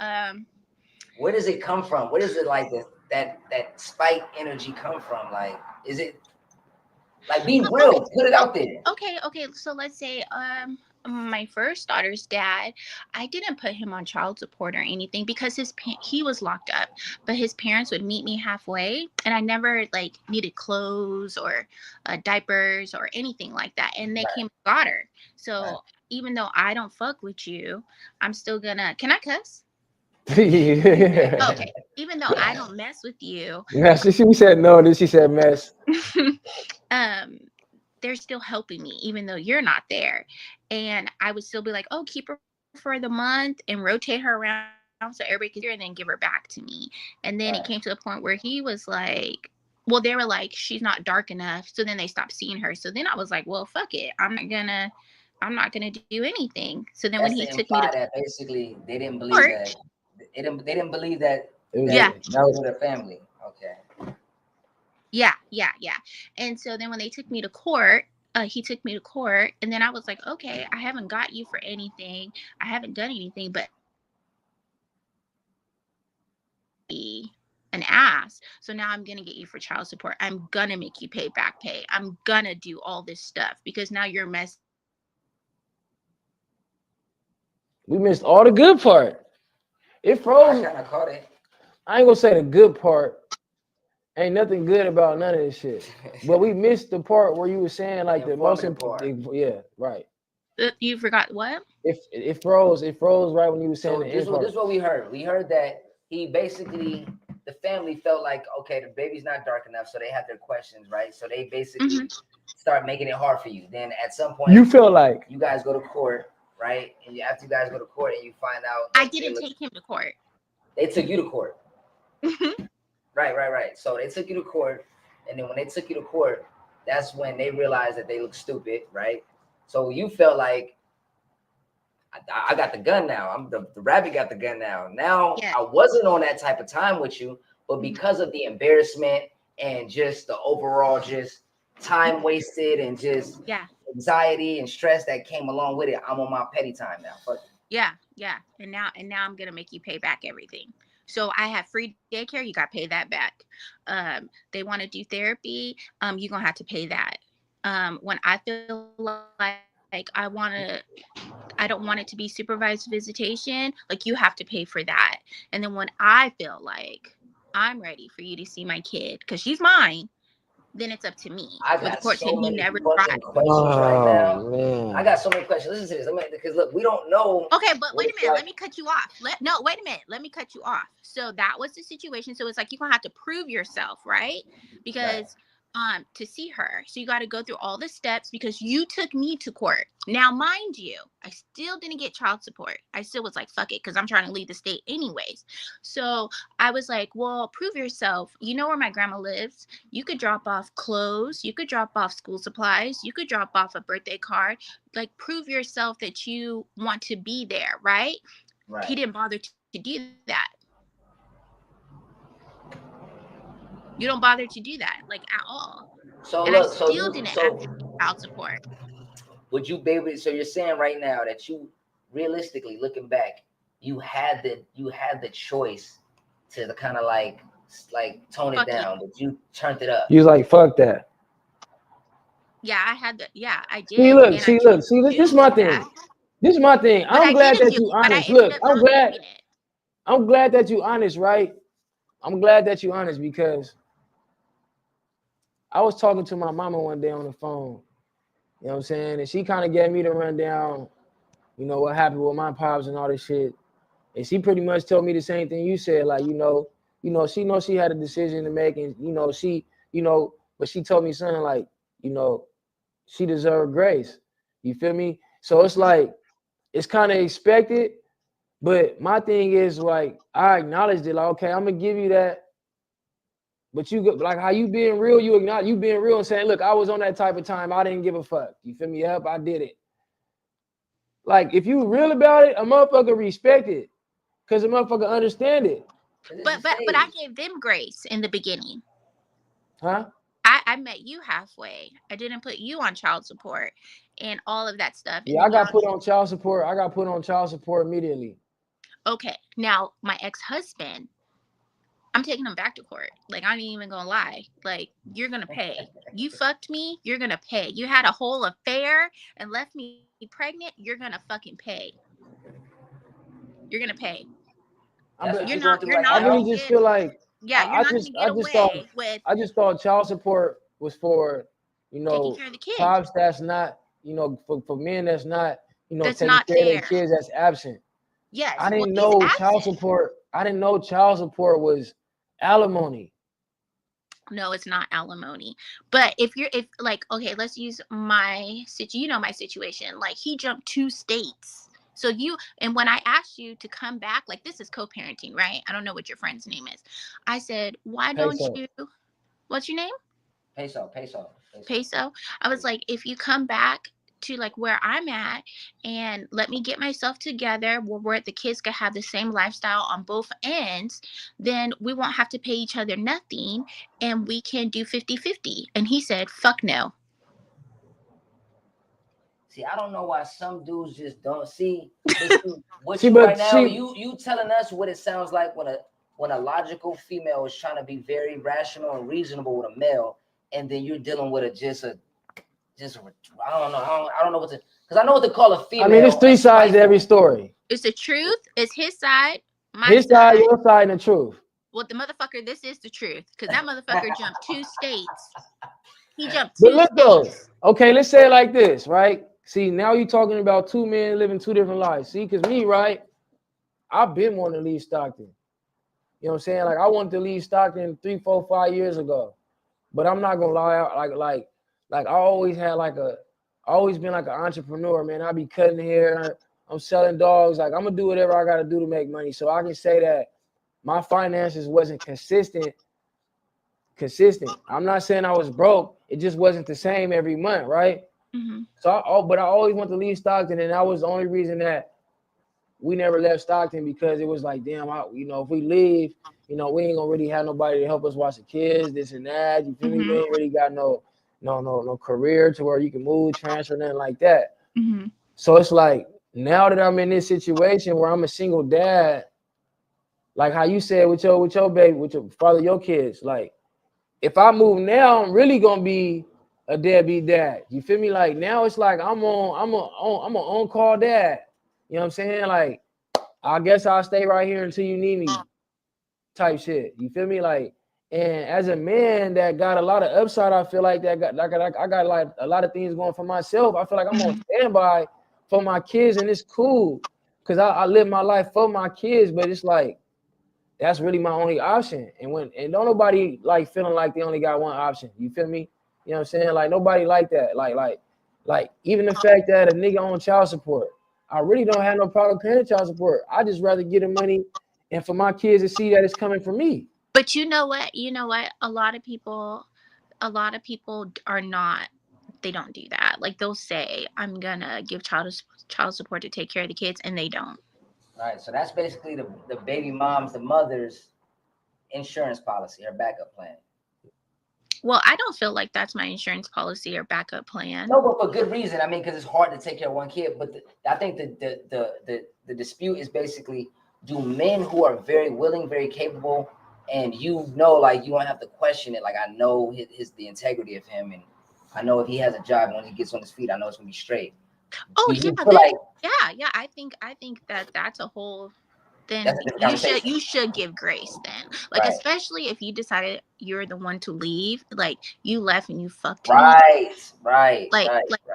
Where does it come from? Where does it like that spite energy come from? Like, is it like be real? Put it out there. okay. So let's say, my first daughter's dad, I didn't put him on child support or anything because he was locked up, but his parents would meet me halfway, and I never like needed clothes or diapers or anything like that, and they came and got her. So even though I don't fuck with you, I'm still gonna. Can I cuss? Okay. Even though I don't mess with you, Yeah, she said no, then she said mess. they're still helping me even though you're not there. And I would still be like, oh, keep her for the month and rotate her around so everybody could hear, and then give her back to me. And then it came to a point where he was like, well, they were like, she's not dark enough. So then they stopped seeing her. So then I was like, well, fuck it. I'm not gonna do anything. So then when he took me to that basically they didn't believe court, that they didn't believe that Yeah. that was their family. Okay. Yeah. And so then when they took me to court, he took me to court, and then I was like, okay, I haven't got you for anything. I haven't done anything, but be an ass. So now I'm gonna get you for child support. I'm gonna make you pay back pay. I'm gonna do all this stuff because now you're messed. We missed all the good part. It froze. I kind of caught it. I ain't gonna say the good part. Ain't nothing good about none of this shit. But we missed the part where you were saying like the most important. Yeah, right. You forgot what? If it froze right when you were saying So the this end part. is what we heard. We heard that he basically, the family felt like, okay, the baby's not dark enough, so they have their questions, right? So they basically start making it hard for you. Then at some point, you feel like you guys go to court, right? And after you guys go to court and you find out, I didn't take him to court. They took you to court. Right. So they took you to court, and then when they took you to court, that's when they realized that they look stupid, right? So you felt like, I got the gun now. I'm the rabbit got the gun now. Now I wasn't on that type of time with you, but because of the embarrassment and just the overall just time wasted and just anxiety and stress that came along with it, I'm on my petty time now. Fuck it. Yeah. And now I'm gonna make you pay back everything. So I have free daycare, you gotta pay that back. They want to do therapy, you're gonna have to pay that. When I feel like I don't want it to be supervised visitation, like you have to pay for that. And then when I feel like I'm ready for you to see my kid, because she's mine, then it's up to me. I got so many never fucking questions right now. Man. I got so many questions. Listen to this. Because look, we don't know. Okay, but wait a minute. Let me cut you off. Wait a minute. Let me cut you off. So that was the situation. So it's like you're gonna have to prove yourself, right? Because to see her. So you got to go through all the steps because you took me to court. Now, mind you, I still didn't get child support. I still was like, fuck it, because I'm trying to leave the state anyways. So I was like, well, prove yourself. You know where my grandma lives. You could drop off clothes. You could drop off school supplies. You could drop off a birthday card. Like, prove yourself that you want to be there, right? He didn't bother to do that. You don't bother to do that, like, at all. So and look, I still didn't ask for child support. Would you be able to, so you're saying right now that you realistically looking back, you had the choice to kind of like tone it down, but you turned it up. You was like, fuck that. Yeah, I had I did. See, this is my thing. This is my thing. I'm glad that you honest. Look, I'm glad that you honest, right? I'm glad that you honest because I was talking to my mama one day on the phone. You know what I'm saying? And she kind of gave me the rundown you know, what happened with my pops and all this shit. And she pretty much told me the same thing you said, like, she knows she had a decision to make, and but she told me something like, she deserved grace. You feel me? So it's like, it's kind of expected, but my thing is like, I acknowledged it, like, okay, I'm gonna give you that. But you like how you being real, you acknowledge you being real and saying, look, I was on that type of time, I didn't give a fuck. You feel me? Yep, I did it. Like, if you real about it, a motherfucker respect it. Cause a motherfucker understand it. But I gave them grace in the beginning. Huh? I met you halfway. I didn't put you on child support and all of that stuff. Yeah, I got put on child support. I got put on child support immediately. Okay. Now my ex-husband, I'm taking him back to court. Like, I ain't even gonna lie. Like, you're gonna pay. You fucked me, you're gonna pay. You had a whole affair and left me pregnant, you're gonna fucking pay. You're gonna pay. I really just feel like, yeah, you're not gonna get away with. I just thought child support was for, taking care of the kids. pops that's not, for men that's not, that's taking not care fair. of their kids that's absent. Yes. I didn't know child support. I didn't know child support was alimony. No, it's not alimony. But if like, okay, let's use my situation. Like, he jumped 2 states. So and when I asked you to come back, like, this is co-parenting, right? I don't know what your friend's name is. I said, why don't you, what's your name? Peso. I was like, if you come back to like where I'm at and let me get myself together where the kids can have the same lifestyle on both ends, then we won't have to pay each other nothing and we can do 50-50. And he said, fuck no. See, I don't know why some dudes just don't see. You telling us what it sounds like when a logical female is trying to be very rational and reasonable with a male, and then you're dealing with I don't know what to, because I know what to call a female. I mean, there's 3 sides to every story. It's the truth. It's his side, his side, your side, and the truth. Well, the motherfucker, this is the truth, because that motherfucker jumped 2 states. He jumped 2 states. Look though, okay, let's say it like this, right? See, now you're talking about 2 men living 2 different lives. See, because me, right, I've been wanting to leave Stockton. You know what I'm saying? Like, I wanted to leave Stockton 3, 4, 5 years ago. But I'm not gonna lie, like I always been like an entrepreneur, man. I be cutting hair, I'm selling dogs. Like, I'm gonna do whatever I gotta do to make money. So I can say that my finances wasn't consistent. I'm not saying I was broke. It just wasn't the same every month, right? Mm-hmm. But I always want to leave Stockton, and that was the only reason that we never left Stockton, because it was like, damn, if we leave, we ain't gonna really have nobody to help us watch the kids, this and that. You feel me? We ain't really got no career to where you can move, transfer, nothing like that. Mm-hmm. So it's like, now that I'm in this situation where I'm a single dad, like how you said with your baby, with your father, your kids, like, if I move now, I'm really gonna be a deadbeat dad. You feel me? Like, now it's like I'm an on-call dad. You know what I'm saying? Like, I guess I'll stay right here until you need me type shit. You feel me? Like, and as a man that got a lot of upside, I feel like I got like a lot of things going for myself. I feel like I'm on standby for my kids, and it's cool because I live my life for my kids, but it's like, that's really my only option. And don't nobody like feeling like they only got one option. You feel me? You know what I'm saying? Like, nobody like that. Like even the fact that a nigga on child support, I really don't have no problem paying child support. I just rather get the money and for my kids to see that it's coming from me. But you know what? A lot of people are not, they don't do that. Like, they'll say, I'm gonna give child support to take care of the kids, and they don't. All right, so that's basically the baby mom's, the mother's insurance policy or backup plan. Well, I don't feel like that's my insurance policy or backup plan. No, but for good reason. I mean, because it's hard to take care of one kid. But I think the dispute is basically, do men who are very willing, very capable, and like, you don't have to question it. Like, I know the integrity of him, and I know if he has a job, when he gets on his feet, I know it's gonna be straight. Oh yeah, I think that's a whole then That's a different you conversation. should give grace then. Like, Right. especially if you decided you're the one to leave, like you left and you fucked him. Right. Like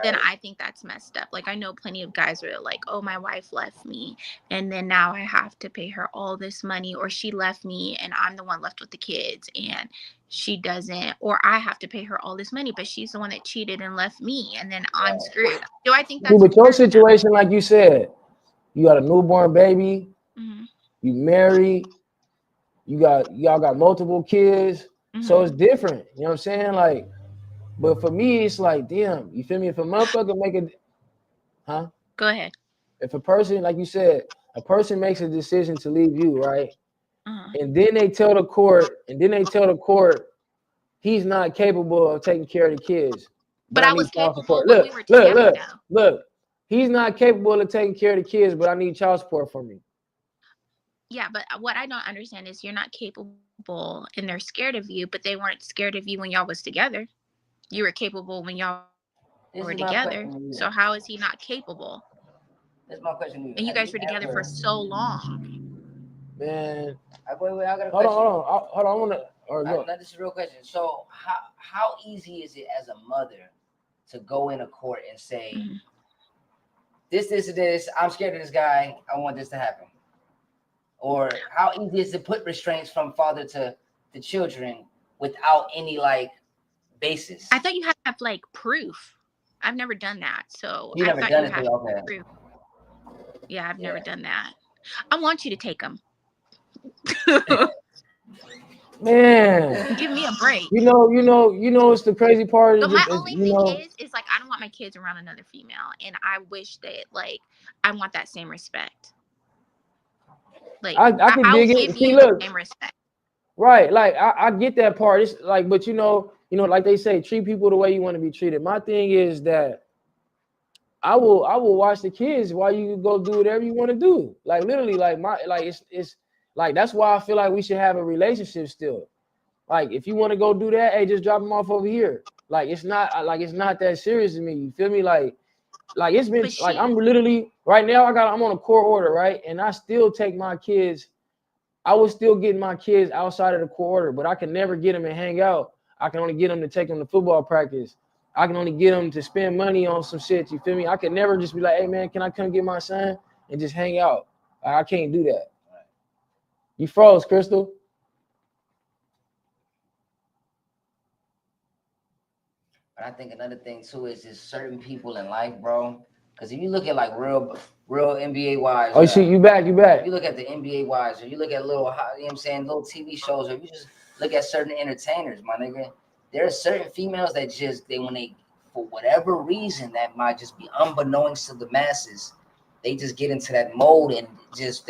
then I think that's messed up. Like I know plenty of guys where they're like, oh, my wife left me and then now I have to pay her all this money, or she left me and I'm the one left with the kids and she doesn't, or I have to pay her all this money, but she's the one that cheated and left me and then I'm screwed. Do I think that's but your fair? No. situation, like you said, you got a newborn baby, Mhm. you married, y'all got multiple kids, so it's different. You know what I'm saying? Like, but for me, it's like, damn, you feel me? If a motherfucker make it, huh? Go ahead. If a person, like you said, a person makes a decision to leave you, right? Uh-huh. And then they tell the court, he's not capable of taking care of the kids. But I was capable support. when we were together now. Look. He's not capable of taking care of the kids, but I need child support from you. Yeah, but what I don't understand is you're not capable and they're scared of you, but they weren't scared of you when y'all was together. You were capable when y'all were together. So how is he not capable? That's my question to you. And you guys were together for so long. Man. I got a hold question. on. I want to. This is a real question. So how easy is it as a mother to go in a court and say, this, I'm scared of this guy, I want this to happen? Or how easy is it to put restraints from father to the children without any like basis? I thought you had to have like proof. I've never done that. So you I never thought done you it had okay. proof. Yeah, I've never done that. I want you to take them. Man, give me a break. You know, it's the crazy part. So my only thing is like, I don't want my kids around another female, and I wish that like I want that same respect. Like I can dig it. See, look, same respect. Right, like I get that part. It's like, but you know, like they say, treat people the way you want to be treated. My thing is that I will watch the kids while you go do whatever you want to do. Like literally, it's like that's why I feel like we should have a relationship still. Like if you want to go do that, hey, just drop them off over here. Like it's not that serious to me. You feel me? Like it's been like I'm literally right now. I'm on a court order, right? And I still take my kids. I was still getting my kids outside of the court order, but I can never get them to hang out. I can only get them to take them to football practice. I can only get them to spend money on some shit. You feel me? I can never just be like, hey man, can I come get my son and just hang out? I can't do that. You froze, Crystal. But I think another thing too is just certain people in life, bro. Because if you look at like real NBA wives. Oh, shit, you back. If you look at the NBA wives, or you look at little, you know what I'm saying, little TV shows, or you just look at certain entertainers, my nigga. There are certain females that just when they, for whatever reason, that might just be unbeknownst to the masses, they just get into that mode and just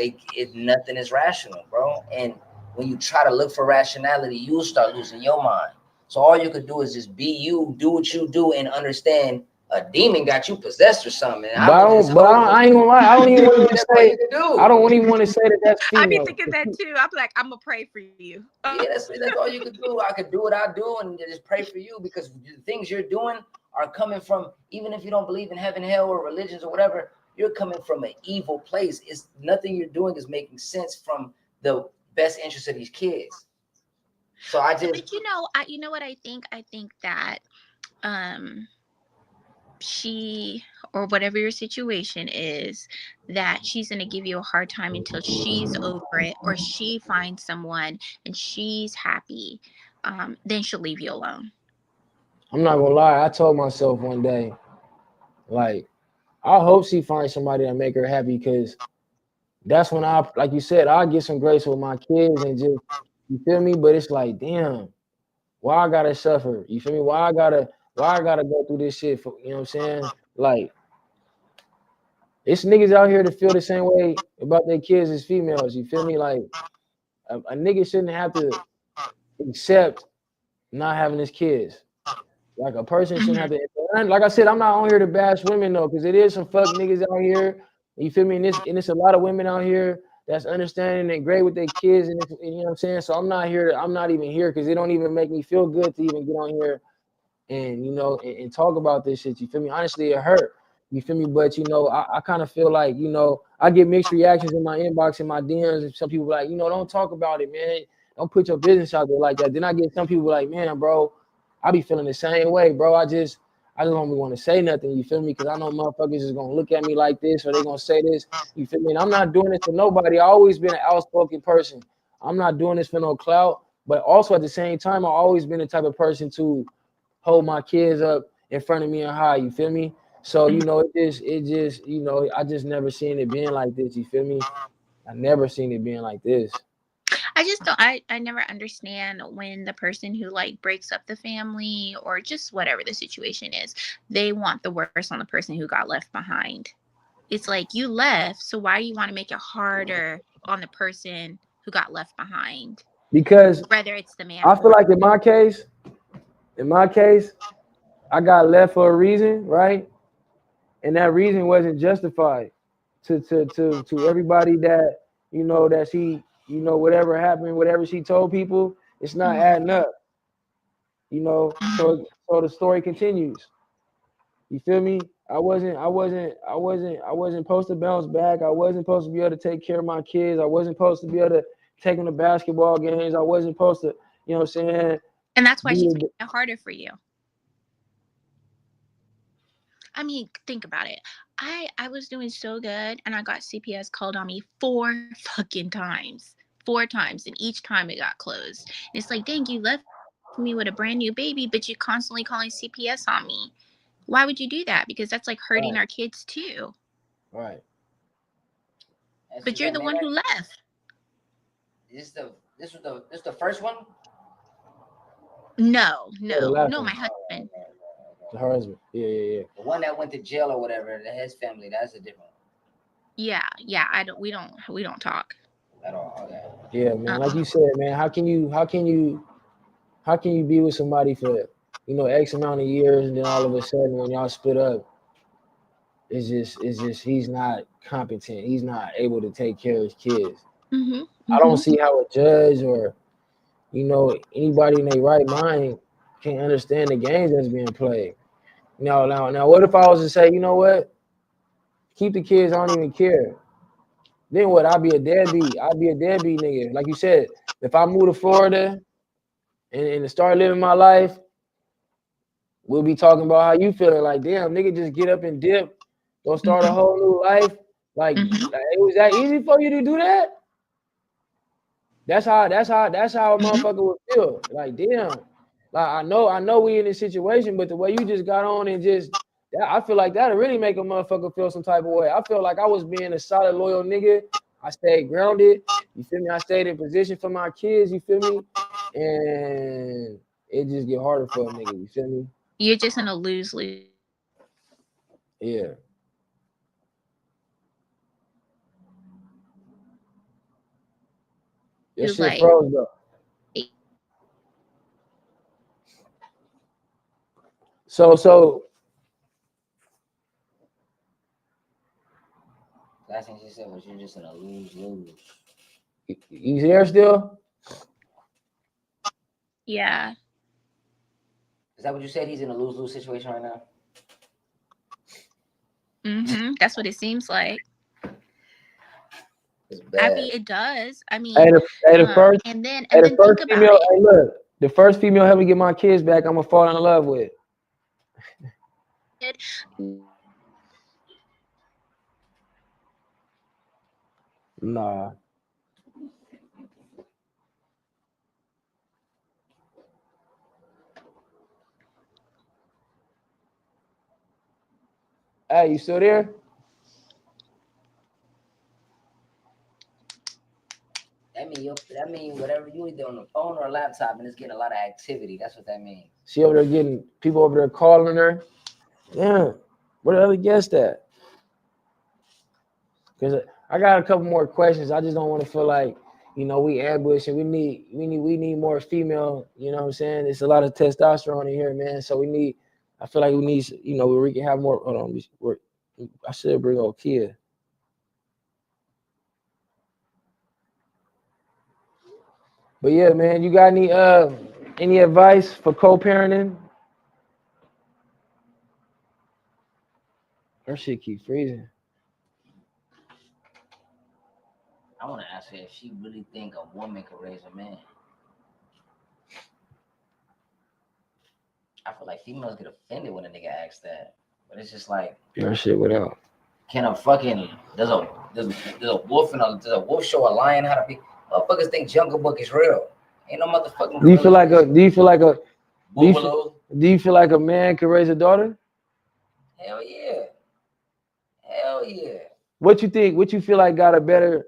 nothing is rational, bro. And when you try to look for rationality, you'll start losing your mind. So all you could do is just be you, do what you do, and understand a demon got you possessed or something. I ain't gonna lie. I don't even want to say. I don't even want to say that that's female. I be thinking that too. I'm like, I'm gonna pray for you. Yeah, that's all you could do. I could do what I do and just pray for you, because the things you're doing are coming from, even if you don't believe in heaven, hell, or religions or whatever, you're coming from an evil place. It's nothing you're doing is making sense from the best interest of these kids. So I just, but you know what I think? I think that she, or whatever your situation is, that she's going to give you a hard time until she's over it, or she finds someone and she's happy. Then she'll leave you alone. I'm not gonna lie. I told myself one day, like, I hope she finds somebody that make her happy, because that's when like you said, I'll get some grace with my kids and just, you feel me? But it's like, damn, why I gotta suffer? You feel me? Why I gotta go through this shit for, you know what I'm saying? Like, it's niggas out here that feel the same way about their kids as females. You feel me? Like, a nigga shouldn't have to accept not having his kids. Like, a person shouldn't have to. Like I said, I'm not on here to bash women though, because it is some fuck niggas out here. You feel me? And it's a lot of women out here that's understanding and great with their kids, and you know what I'm saying. So I'm not even here because it don't even make me feel good to even get on here and and talk about this shit. You feel me? Honestly, it hurt. You feel me? But you know, I kind of feel like, you know, I get mixed reactions in my inbox and my DMs, and some people like, you know, don't talk about it, man. Don't put your business out there like that. Then I get some people like, man, bro, I be feeling the same way, bro. I just don't even want to say nothing. You feel me? Because I know motherfuckers is gonna look at me like this, or they gonna say this. You feel me? And I'm not doing this for nobody. I always been an outspoken person. I'm not doing this for no clout. But also at the same time, I always been the type of person to hold my kids up in front of me and high. You feel me? So you know, it just, you know, I just never seen it being like this. You feel me? I never seen it being like this. I just don't, I never understand when the person who like breaks up the family or just whatever the situation is, they want the worst on the person who got left behind. It's like, you left, so why do you want to make it harder on the person who got left behind? Because Whether it's the man I or feel like in my case, I got left for a reason, right? And that reason wasn't justified to everybody that, you know, that she, you know, whatever happened, whatever she told people, it's not adding up. You know, so the story continues. You feel me? I wasn't supposed to bounce back. I wasn't supposed to be able to take care of my kids. I wasn't supposed to be able to take them to basketball games. I wasn't supposed to, you know what I'm saying? and that's why she's making it harder for you. I mean, think about it. I was doing so good, and I got CPS called on me 4 fucking times. 4 times, and each time it got closed. And it's like, dang, you left me with a brand new baby, but you're constantly calling CPS on me. Why would you do that? Because that's like hurting our kids too. Right. But you're the one who left. This was the first one? No, one. my husband. The husband. Yeah. The one that went to jail or whatever, his family, that's a different one. Yeah. We don't talk At all. Okay. Yeah, man. Like you said, man, how can you be with somebody for, you know, X amount of years, and then all of a sudden when y'all split up, it's just he's not competent. He's not able to take care of his kids. I don't see how a judge or, you know, anybody in their right mind can understand the games that's being played. Now, what if I was to say, you know what? Keep the kids, I don't even care. Then what? I'd be a deadbeat. I'd be a deadbeat nigga. Like you said, if I move to Florida and start living my life, we'll be talking about how you feeling. Like, damn, nigga, just get up and dip. Go start a whole new life. Like, it was that easy for you to do that? That's how a motherfucker would feel. Like, damn. Like, I know we in this situation, but the way you just got on and just, I feel like that'll really make a motherfucker feel some type of way. I feel like I was being a solid, loyal nigga. I stayed grounded. You feel me? I stayed in position for my kids. You feel me? And it just get harder for a nigga. You feel me? You're just in a lose-lose. Yeah. Your shit like, froze though. So Last thing she said was, you're just in a lose-lose. you there still? Yeah. Is that what you said? He's in a lose-lose situation right now? That's what it seems like. I mean, it does. I mean, the first, and then the first think female, about it. hey, look, the first female help me get my kids back, I'm gonna fall in love with. Nah. Hey, you still there? That mean whatever you either on the phone or a laptop and it's getting a lot of activity. That's what that means. She over there getting people over there calling her. Yeah. Where the other guest at? Because I got a couple more questions. I just don't want to feel like, you know, we ambush and we need more female, you know what I'm saying? There's a lot of testosterone in here, man. So I feel like we need, you know, we can have more. Hold on. I should bring old Kia. But yeah, man, you got any advice for co-parenting? Her shit keep freezing. I want to ask her if she really think a woman could raise a man. I feel like females get offended when a nigga asks that, but it's just like, Her shit without. can a fucking there's a wolf does a wolf show a lion how to be? Motherfuckers think Jungle Book is real. Ain't no motherfucking. Do you feel like a Boogaloo? do you feel like a man can raise a daughter? Hell yeah. Hell yeah. What you think? What you feel like got a better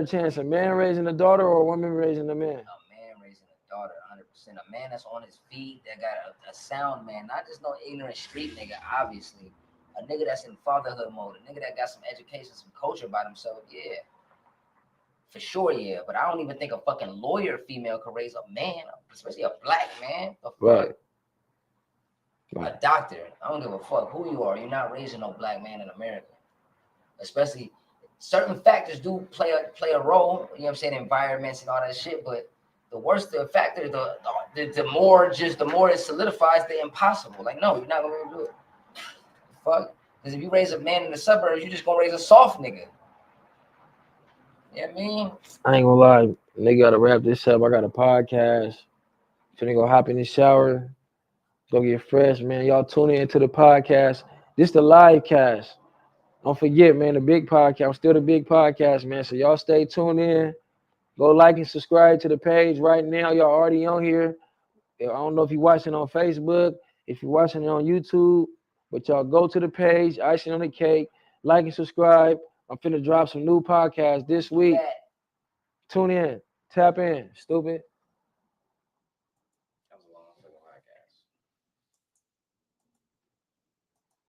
chance? A man raising a daughter or a woman raising a man? A man raising a daughter, 100%. A man that's on his feet, that got a sound man, not just no ignorant street nigga, obviously. A nigga that's in fatherhood mode, a nigga that got some education, some culture about himself, yeah. For sure, yeah. But I don't even think a fucking lawyer female could raise a man, especially a black man. Right. A doctor. I don't give a fuck who you are. You're not raising no black man in America. Especially certain factors do play a role, you know what I'm saying, environments and all that shit, but the worse the factor, the more it solidifies the impossible. Like, no, you're not gonna be able to do it. Fuck. Because if you raise a man in the suburbs, you're just gonna raise a soft nigga. You know what I mean? I ain't gonna lie, nigga gotta wrap this up. I got a podcast. Finna go hop in the shower, go get fresh, man. Y'all tune in to the podcast. This the live cast. Don't forget, man, the big podcast. I'm still the big podcast, man. So y'all stay tuned in. Go like and subscribe to the page right now. Y'all already on here. I don't know if you're watching on Facebook, if you're watching it on YouTube, but y'all go to the page, icing on the cake, like and subscribe. I'm finna drop some new podcasts this week. Tune in, tap in, stupid.